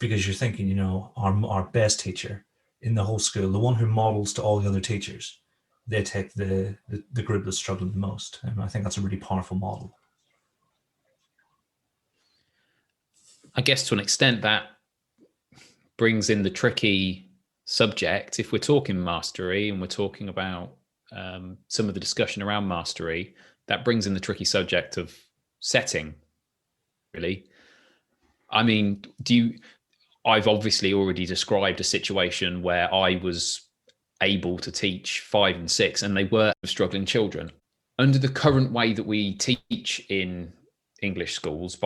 Because you're thinking, you know, our best teacher in the whole school, the one who models to all the other teachers, they take the group that's struggling the most. And I think that's a really powerful model. I guess to an extent that brings in the tricky subject. If we're talking mastery and we're talking about some of the discussion around mastery, that brings in the tricky subject of setting, really. I mean, I've obviously already described a situation where I was able to teach 5 and 6 and they were struggling children. Under the current way that we teach in English schools,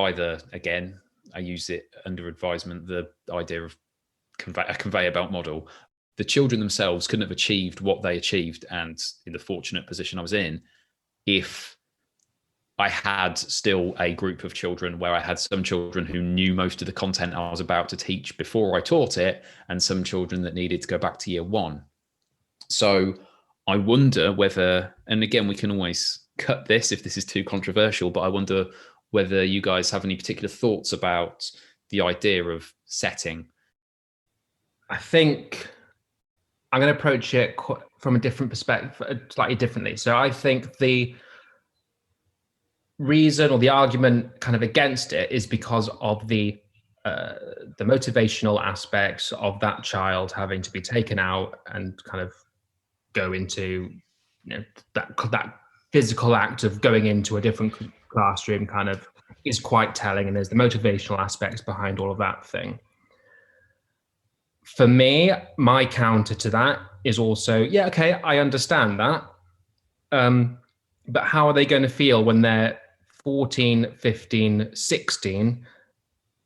again, I use it under advisement, the idea of a conveyor belt model, the children themselves couldn't have achieved what they achieved, and in the fortunate position I was in, if I had still a group of children where I had some children who knew most of the content I was about to teach before I taught it, and some children that needed to go back to year 1. So I wonder whether, and again, we can always cut this if this is too controversial, but I wonder whether you guys have any particular thoughts about the idea of setting. I think I'm going to approach it from a different perspective, slightly differently. So I think the reason or the argument kind of against it is because of the motivational aspects of that child having to be taken out and kind of go into, you know, that physical act of going into a different classroom kind of is quite telling, and there's the motivational aspects behind all of that thing. For me, my counter to that is also, yeah, okay, I understand that. But how are they going to feel when they're 14, 15, 16,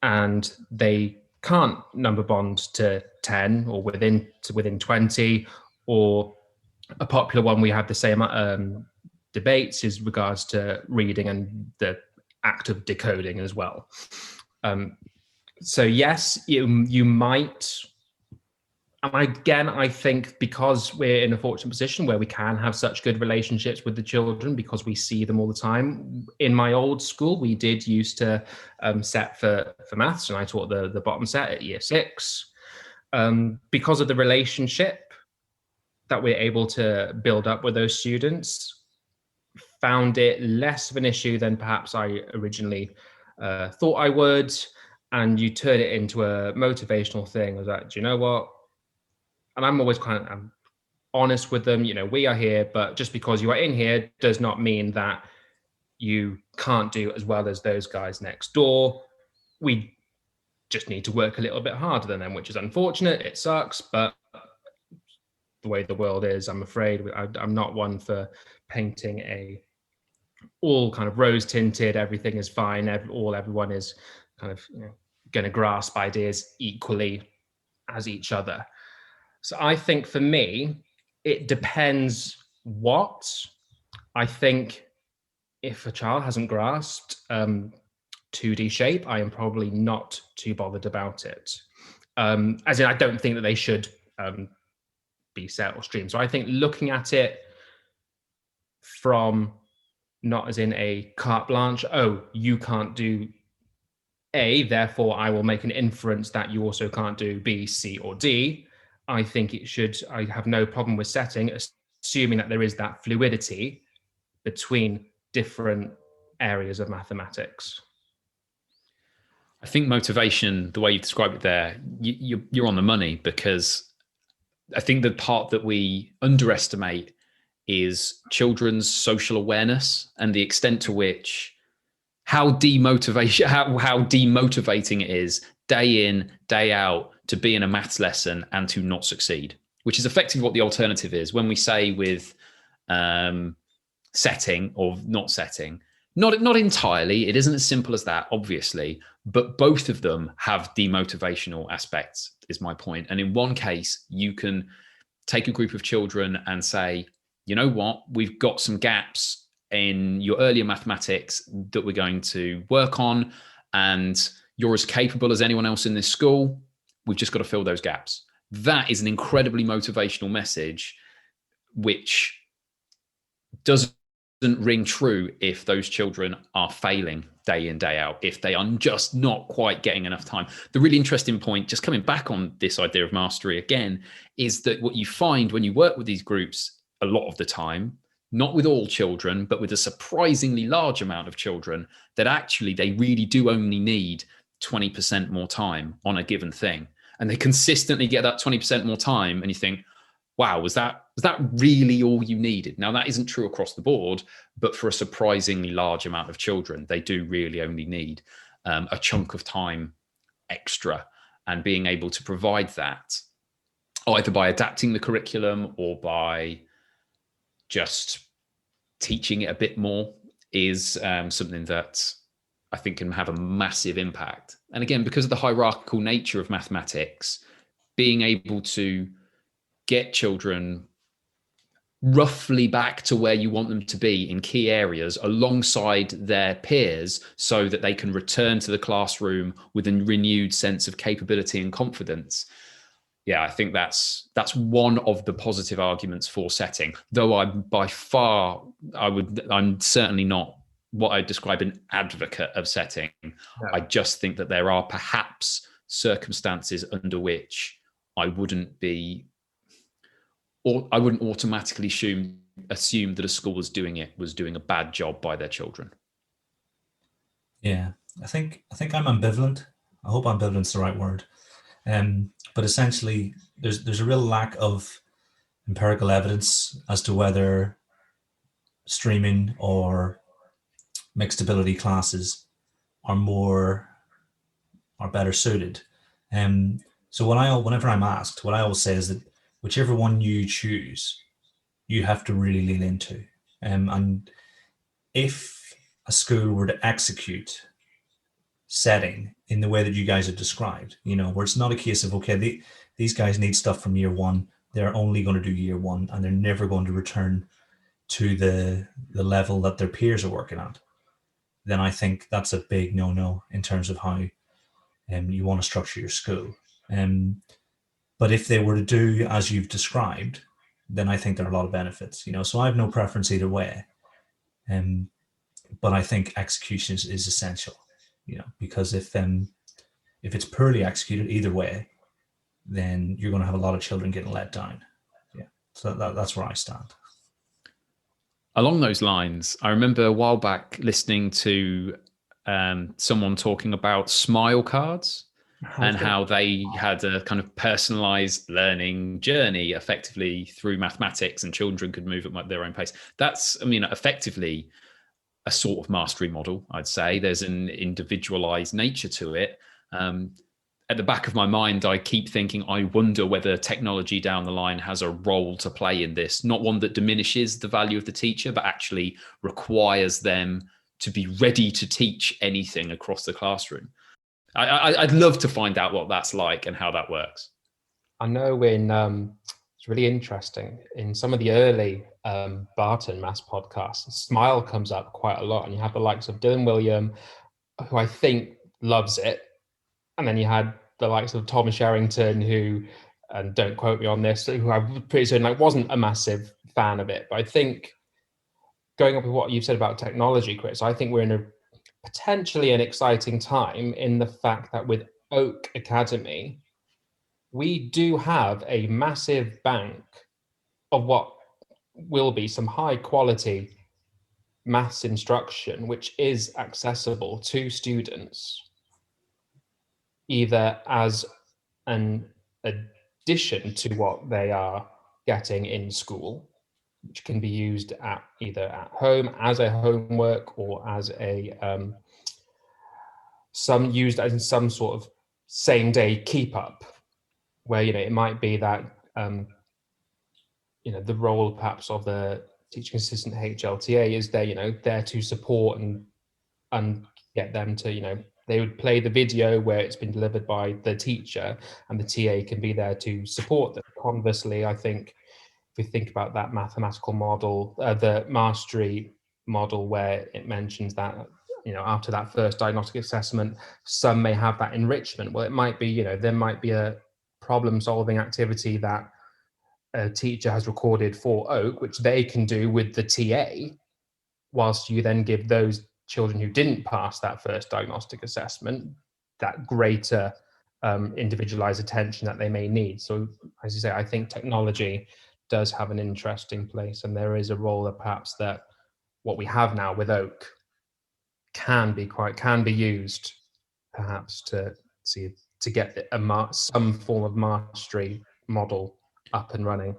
and they can't number bond to 10 or within 20, or a popular one we have the same debates is regards to reading and the act of decoding as well. So yes, you might. And again, I think because we're in a fortunate position where we can have such good relationships with the children because we see them all the time. In my old school, we did used to set for maths, and I taught the bottom set at year 6. Because of the relationship that we're able to build up with those students, found it less of an issue than perhaps I originally thought I would. And you turn it into a motivational thing. I was like, do you know what? And I'm always I'm honest with them, you know, we are here, but just because you are in here does not mean that you can't do as well as those guys next door. We just need to work a little bit harder than them, which is unfortunate. It sucks, but the way the world is, I'm afraid. I'm not one for painting all kind of rose tinted, everything is fine, everyone is kind of, you know, going to grasp ideas equally as each other. So I think for me, it depends what. I think if a child hasn't grasped 2D shape, I am probably not too bothered about it. As in, I don't think that they should be set or streamed. So I think looking at it from not as in a carte blanche, oh, you can't do A, therefore I will make an inference that you also can't do B, C, or D. I think I have no problem with setting, assuming that there is that fluidity between different areas of mathematics. I think motivation, the way you described it there, you're on the money, because I think the part that we underestimate is children's social awareness and the extent to which how demotivating it is day in, day out to be in a maths lesson and to not succeed, which is effectively what the alternative is. When we say with setting or not setting, not entirely, it isn't as simple as that, obviously, but both of them have demotivational aspects, is my point. And in one case, you can take a group of children and say, you know what, we've got some gaps in your earlier mathematics that we're going to work on, and you're as capable as anyone else in this school. We've just got to fill those gaps. that is an incredibly motivational message, which doesn't ring true if those children are failing day in, day out, if they are just not quite getting enough time. The really interesting point, just coming back on this idea of mastery again, is that what you find when you work with these groups a lot of the time, not with all children, but with a surprisingly large amount of children, that actually they really do only need 20% more time on a given thing. And they consistently get that 20% more time. And you think, wow, was that really all you needed? Now, that isn't true across the board, but for a surprisingly large amount of children, they do really only need a chunk of time extra. And being able to provide that, either by adapting the curriculum or by just teaching it a bit more, is something that I think can have a massive impact. And again, because of the hierarchical nature of mathematics, being able to get children roughly back to where you want them to be in key areas alongside their peers, so that they can return to the classroom with a renewed sense of capability and confidence. Yeah, I think that's one of the positive arguments for setting, though I'm certainly not what I describe an advocate of setting. Yeah. I just think that there are perhaps circumstances under which I wouldn't automatically assume that a school was doing a bad job by their children. Yeah, I think I'm ambivalent. I hope ambivalent's the right word. But essentially, there's a real lack of empirical evidence as to whether streaming or mixed ability classes are better suited. So whenever I'm asked, what I always say is that whichever one you choose, you have to really lean into. And if a school were to execute setting in the way that you guys have described, where it's not a case of, okay, these guys need stuff from year one, they're only going to do year one, and they're never going to return to the level that their peers are working at, then I think that's a big no-no in terms of how you want to structure your school. But if they were to do as you've described, then I think there are a lot of benefits. So I have no preference either way. But I think execution is essential. Because if it's poorly executed either way, then you're going to have a lot of children getting let down. Yeah, so that's where I stand. Along those lines, I remember a while back listening to someone talking about smile cards and how they had a kind of personalized learning journey effectively through mathematics, and children could move at their own pace. That's, effectively a sort of mastery model, I'd say. There's an individualized nature to it. At the back of my mind, I keep thinking, I wonder whether technology down the line has a role to play in this, not one that diminishes the value of the teacher, but actually requires them to be ready to teach anything across the classroom. I'd love to find out what that's like and how that works. I know it's really interesting, in some of the early Barton Maths podcasts, Smile comes up quite a lot, and you have the likes of Dylan William, who I think loves it. And then you had the likes of Thomas Sherrington, who, and don't quote me on this, who I'm pretty certain wasn't a massive fan of it. But I think, going up with what you've said about technology, Chris, I think we're in a potentially an exciting time in the fact that with Oak Academy, we do have a massive bank of what will be some high quality maths instruction, which is accessible to students, either as an addition to what they are getting in school, which can be used either at home as a homework, or as used as in some sort of same day keep up, where it might be that the role perhaps of the teaching assistant HLTA is there to support and get them to they would play the video where it's been delivered by the teacher, and the TA can be there to support them. Conversely, I think if we think about that mathematical model, the mastery model, where it mentions that after that first diagnostic assessment, some may have that enrichment. Well, it might be there might be a problem-solving activity that a teacher has recorded for Oak, which they can do with the TA, whilst you then give those children who didn't pass that first diagnostic assessment that greater individualized attention that they may need. So as you say, I think technology does have an interesting place, and there is a role that perhaps that what we have now with Oak can be used perhaps to get some form of mastery model up and running.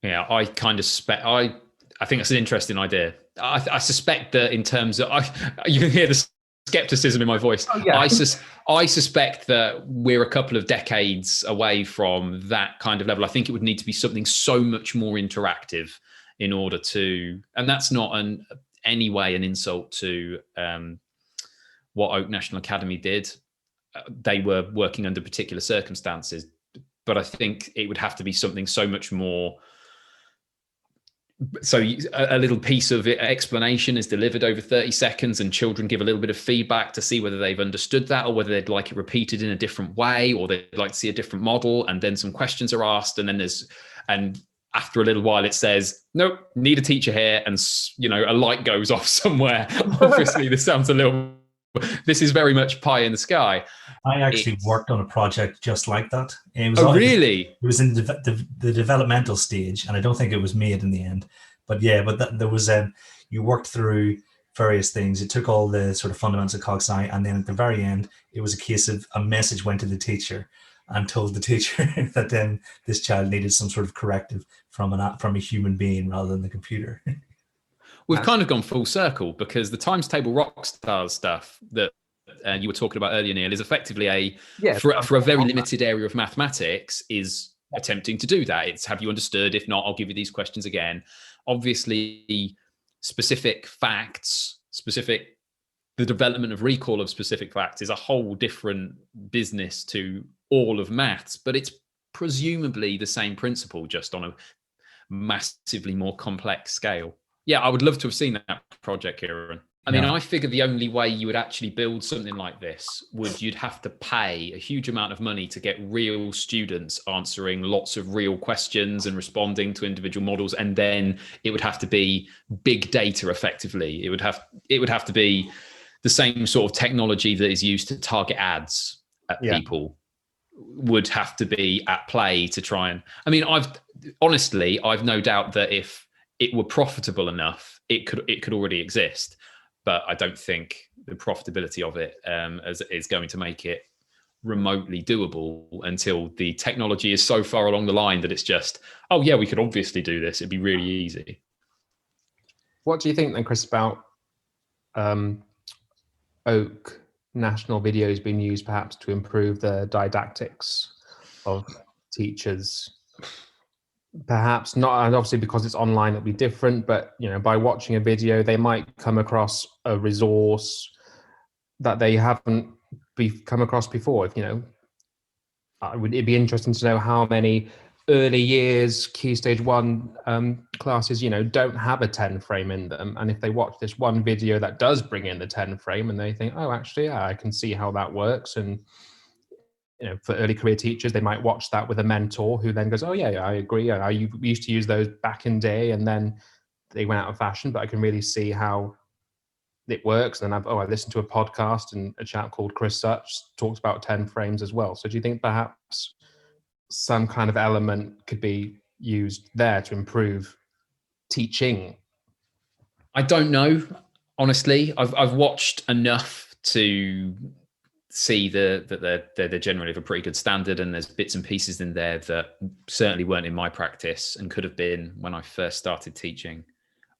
Yeah, I kind of I think that's an interesting idea. I suspect that in terms of, you can hear the skepticism in my voice. Oh, yeah. I suspect that we're a couple of decades away from that kind of level. I think it would need to be something so much more interactive in order to, and that's not any way an insult to what Oak National Academy did. They were working under particular circumstances, but I think it would have to be something so much more. So a little piece of explanation is delivered over 30 seconds and children give a little bit of feedback to see whether they've understood that or whether they'd like it repeated in a different way, or they'd like to see a different model. And then some questions are asked, and then and after a little while it says, nope, need a teacher here. And, a light goes off somewhere. Obviously, this is very much pie in the sky. I actually worked on a project just like that. Really? It was in the developmental stage, and I don't think it was made in the end. But yeah, there was you worked through various things. It took all the sort of fundamentals of cognition, and then at the very end, it was a case of a message went to the teacher and told the teacher that then this child needed some sort of corrective from a human being rather than the computer. We've kind of gone full circle, because the times table rock stars stuff that you were talking about earlier, Neil, is effectively for a very limited area of mathematics is attempting to do that. It's, have you understood? If not, I'll give you these questions again. Obviously, specific facts, the development of recall of specific facts is a whole different business to all of maths, but it's presumably the same principle, just on a massively more complex scale. Yeah, I would love to have seen that project, Kieran. I mean, I figure the only way you would actually build something like this you'd have to pay a huge amount of money to get real students answering lots of real questions and responding to individual models. And then it would have to be big data effectively. It would have to be the same sort of technology that is used to target ads at people would have to be at play to try and, I mean, I've no doubt that if it were profitable enough, it could already exist. But I don't think the profitability of it is going to make it remotely doable until the technology is so far along the line that it's just, oh yeah, we could obviously do this. It'd be really easy. What do you think then, Chris, about Oak national videos being used perhaps to improve the didactics of teachers? Perhaps not, and obviously because it's online it'll be different, but by watching a video they might come across a resource that they haven't come across before. It'd be interesting to know how many early years key stage 1 classes don't have a 10 frame in them, and if they watch this one video that does bring in the 10 frame and they think, oh, actually, yeah, I can see how that works. And for early career teachers, they might watch that with a mentor who then goes, oh yeah, I agree. I used to use those back in day and then they went out of fashion, but I can really see how it works. And then I listened to a podcast and a chap called Chris Such talks about 10 frames as well. So do you think perhaps some kind of element could be used there to improve teaching? I don't know. Honestly, I've watched enough to see that they're generally of a pretty good standard, and there's bits and pieces in there that certainly weren't in my practice and could have been when I first started teaching.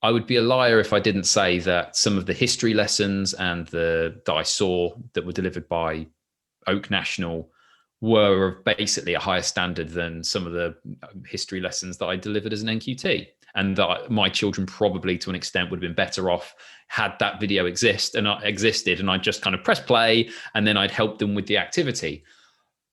I would be a liar if I didn't say that some of the history lessons and that I saw that were delivered by Oak National were of basically a higher standard than some of the history lessons that I delivered as an NQT, and that my children probably to an extent would have been better off had that video existed and I just kind of press play and then I'd help them with the activity.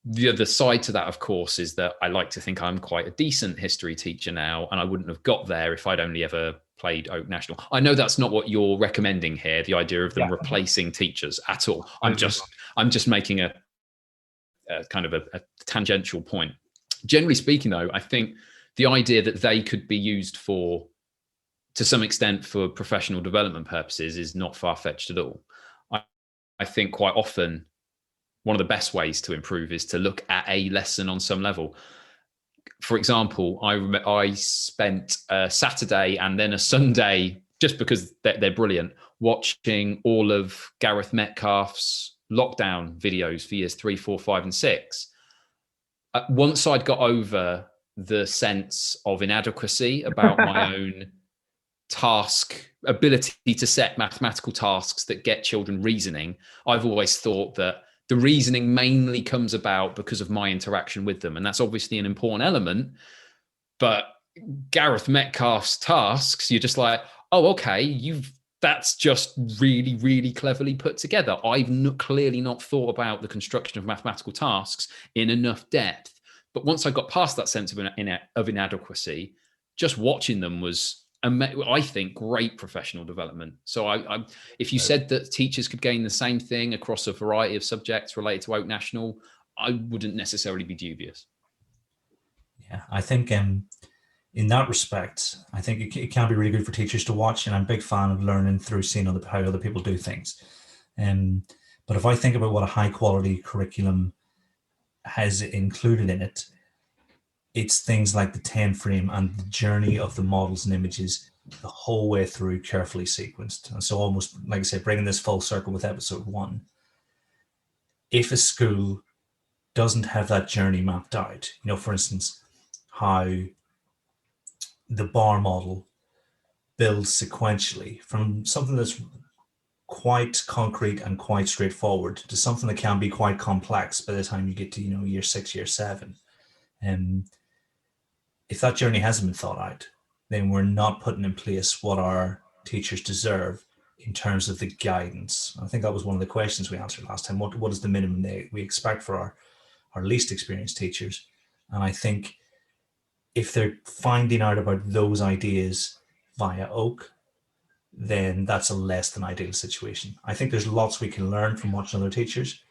The other side to that, of course, is that I like to think I'm quite a decent history teacher now, and I wouldn't have got there if I'd only ever played Oak National. I know that's not what you're recommending here, the idea of them replacing teachers at all. I'm just making kind of a tangential point. Generally speaking, though, I think the idea that they could be used to some extent for professional development purposes is not far-fetched at all. I think quite often one of the best ways to improve is to look at a lesson on some level. For example, I spent a Saturday and then a Sunday, just because they're brilliant, watching all of Gareth Metcalf's lockdown videos for years 3, 4, 5, and 6. Once I'd got over the sense of inadequacy about my own ability to set mathematical tasks that get children reasoning, I've always thought that the reasoning mainly comes about because of my interaction with them. And that's obviously an important element. But Gareth Metcalf's tasks, you're just like, oh, okay, that's just really, really cleverly put together. I've clearly not thought about the construction of mathematical tasks in enough depth. But once I got past that sense of inadequacy, just watching them was, I think, great professional development. So if you said that teachers could gain the same thing across a variety of subjects related to Oak National, I wouldn't necessarily be dubious. Yeah, I think in that respect, I think it can be really good for teachers to watch, and I'm a big fan of learning through seeing how other people do things. But if I think about what a high quality curriculum has included in it, it's things like the 10 frame and the journey of the models and images the whole way through, carefully sequenced. And so, almost like I said, bringing this full circle with episode 1, if a school doesn't have that journey mapped out, for instance, how the bar model builds sequentially from something that's quite concrete and quite straightforward to something that can be quite complex by the time you get to year 6, year 7. If that journey hasn't been thought out, then we're not putting in place what our teachers deserve in terms of the guidance. I think that was one of the questions we answered last time. What is the minimum we expect for our least experienced teachers? And I think if they're finding out about those ideas via Oak, then that's a less than ideal situation. I think there's lots we can learn from watching other teachers,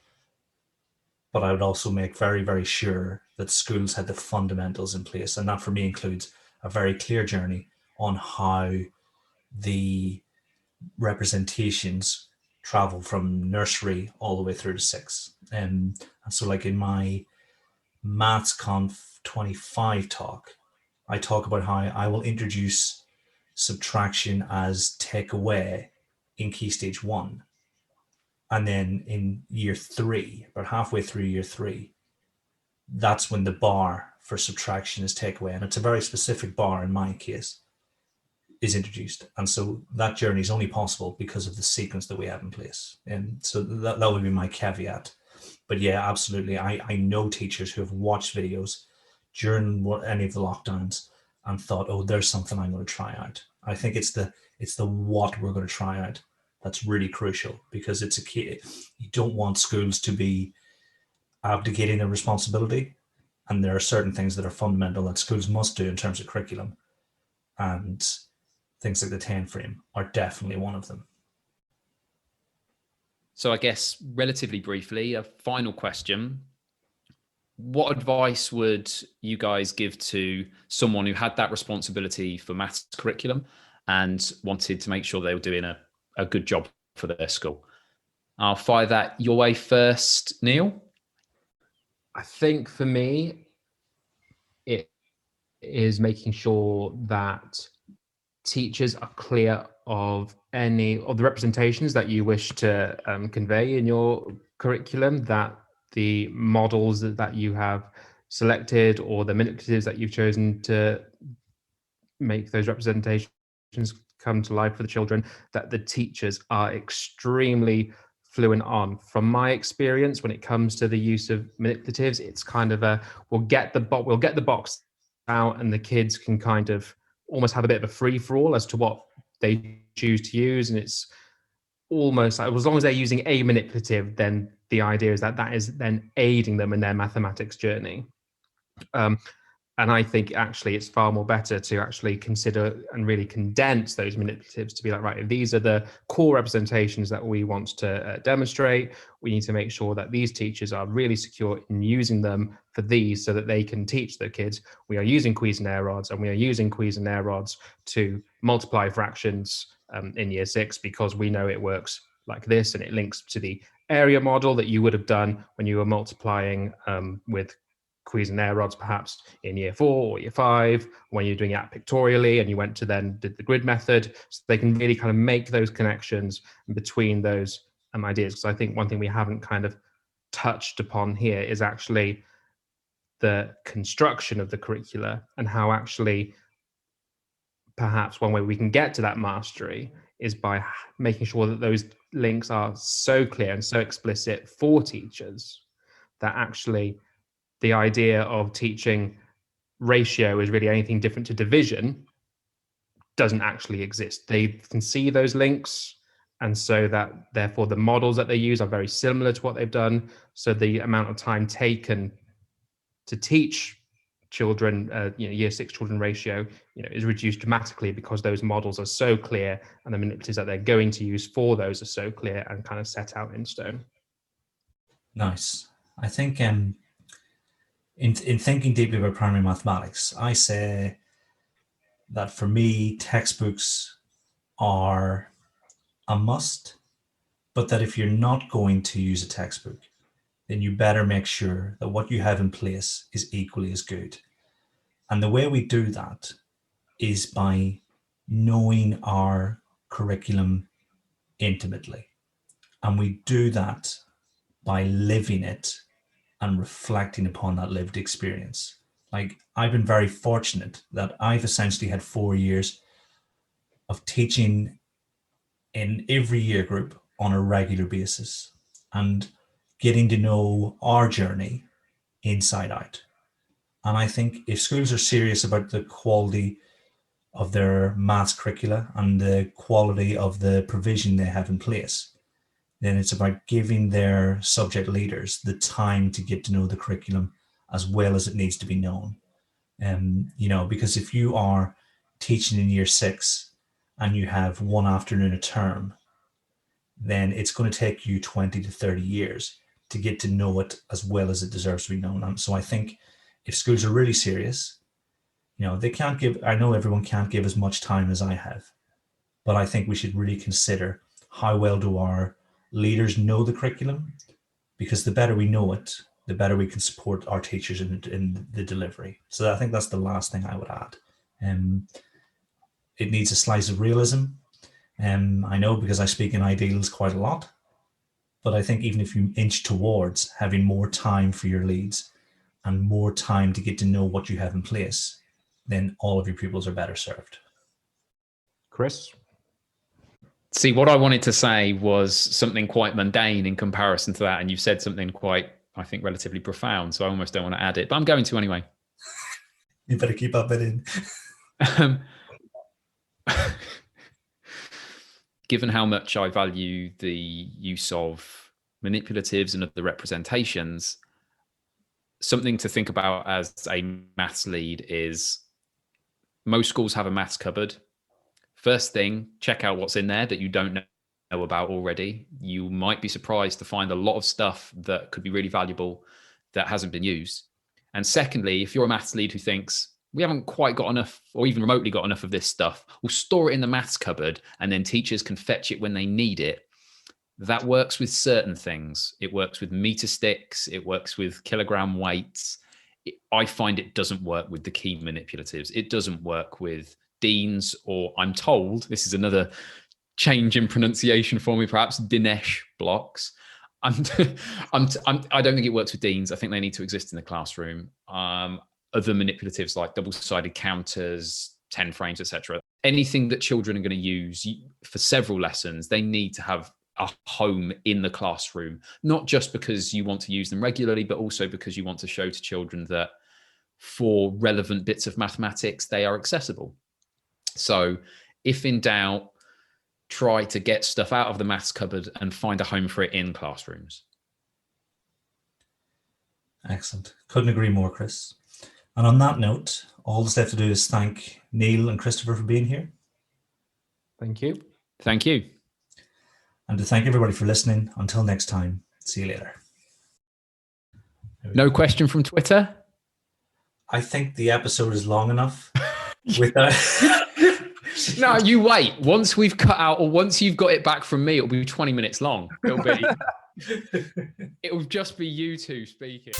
but I would also make very, very sure that schools had the fundamentals in place. And that for me includes a very clear journey on how the representations travel from nursery all the way through to 6. And so like in my Maths Conf 25 talk, I talk about how I will introduce subtraction as take away in Key Stage 1. And then in year 3, about halfway through year 3, that's when the bar for subtraction is take away. And it's a very specific bar in my case is introduced. And so that journey is only possible because of the sequence that we have in place. And so that would be my caveat. But yeah, absolutely. I know teachers who have watched videos during any of the lockdowns and thought, oh, there's something I'm going to try out. I think it's the what we're going to try out that's really crucial, because it's a key. You don't want schools to be abdicating their responsibility, and there are certain things that are fundamental that schools must do in terms of curriculum, and things like the 10 frame are definitely one of them. So I guess relatively briefly, a final question. What advice would you guys give to someone who had that responsibility for maths curriculum and wanted to make sure they were doing a good job for their school? I'll fire that your way first, Neil. I think for me, it is making sure that teachers are clear of any of the representations that you wish to convey in your curriculum, that the models that you have selected or the manipulatives that you've chosen to make those representations come to life for the children, that the teachers are extremely fluent on. From my experience, when it comes to the use of manipulatives, it's kind of we'll get the box out and the kids can kind of almost have a bit of a free-for-all as to what they choose to use. And it's almost like, as long as they're using a manipulative, then the idea is that is then aiding them in their mathematics journey. And I think actually it's far more better to actually consider and really condense those manipulatives to be like, right, if these are the core representations that we want to demonstrate, we need to make sure that these teachers are really secure in using them for these so that they can teach the kids. We are using Cuisenaire rods, and we are using Cuisenaire rods to multiply fractions in year 6 because we know it works like this, and it links to the area model that you would have done when you were multiplying with Cuisenaire rods perhaps in year 4 or year 5 when you're doing it pictorially and you went to then did the grid method, so they can really kind of make those connections between those ideas. Because I think one thing we haven't kind of touched upon here is actually the construction of the curricula, and how actually perhaps one way we can get to that mastery is by making sure that those links are so clear and so explicit for teachers that actually the idea of teaching ratio is really anything different to division doesn't actually exist. They can see those links, and so that therefore the models that they use are very similar to what they've done. So the amount of time taken to teach children, year 6 children ratio, is reduced dramatically because those models are so clear and the manipulatives that they're going to use for those are so clear and kind of set out in stone. Nice. I think in thinking deeply about primary mathematics, I say that for me, textbooks are a must, but that if you're not going to use a textbook, then you better make sure that what you have in place is equally as good. And the way we do that is by knowing our curriculum intimately. And we do that by living it and reflecting upon that lived experience. Like, I've been very fortunate that I've essentially had 4 years of teaching in every year group on a regular basis and getting to know our journey inside out. And I think if schools are serious about the quality of their maths curricula and the quality of the provision they have in place, then it's about giving their subject leaders the time to get to know the curriculum as well as it needs to be known. Because if you are teaching in year 6 and you have one afternoon a term, then it's going to take you 20 to 30 years to get to know it as well as it deserves to be known. And so I think if schools are really serious, they can't give, I know everyone can't give as much time as I have, but I think we should really consider how well do our leaders know the curriculum, because the better we know it, the better we can support our teachers in the delivery. So I think that's the last thing I would add. It needs a slice of realism. I know because I speak in ideals quite a lot, but I think even if you inch towards having more time for your leads and more time to get to know what you have in place, then all of your pupils are better served. Chris? See, what I wanted to say was something quite mundane in comparison to that, and you've said something quite, I think, relatively profound, so I almost don't want to add it, but I'm going to anyway. You better keep up it in. Given how much I value the use of manipulatives and other representations, something to think about as a maths lead is most schools have a maths cupboard. First thing, check out what's in there that you don't know about already. You might be surprised to find a lot of stuff that could be really valuable that hasn't been used. And secondly, if you're a maths lead who thinks, we haven't quite got enough or even remotely got enough of this stuff, we'll store it in the maths cupboard and then teachers can fetch it when they need it. That works with certain things. It works with meter sticks. It works with kilogram weights. I find it doesn't work with the key manipulatives. It doesn't work with Dean's, or I'm told, this is another change in pronunciation for me, perhaps, Dinesh blocks. I don't think it works with Dean's. I think they need to exist in the classroom. Other manipulatives like double-sided counters, 10 frames, etc. Anything that children are going to use for several lessons, they need to have a home in the classroom, not just because you want to use them regularly, but also because you want to show to children that for relevant bits of mathematics, they are accessible. So if in doubt, try to get stuff out of the maths cupboard and find a home for it in classrooms. Excellent. Couldn't agree more, Chris. And on that note, all that's left to do is thank Neil and Christopher for being here. Thank you. Thank you. And to thank everybody for listening. Until next time, see you later. No question from Twitter? I think the episode is long enough. With that. No, you wait. Once we've cut out, or once you've got it back from me, it'll be 20 minutes long. It'll just be you two speaking.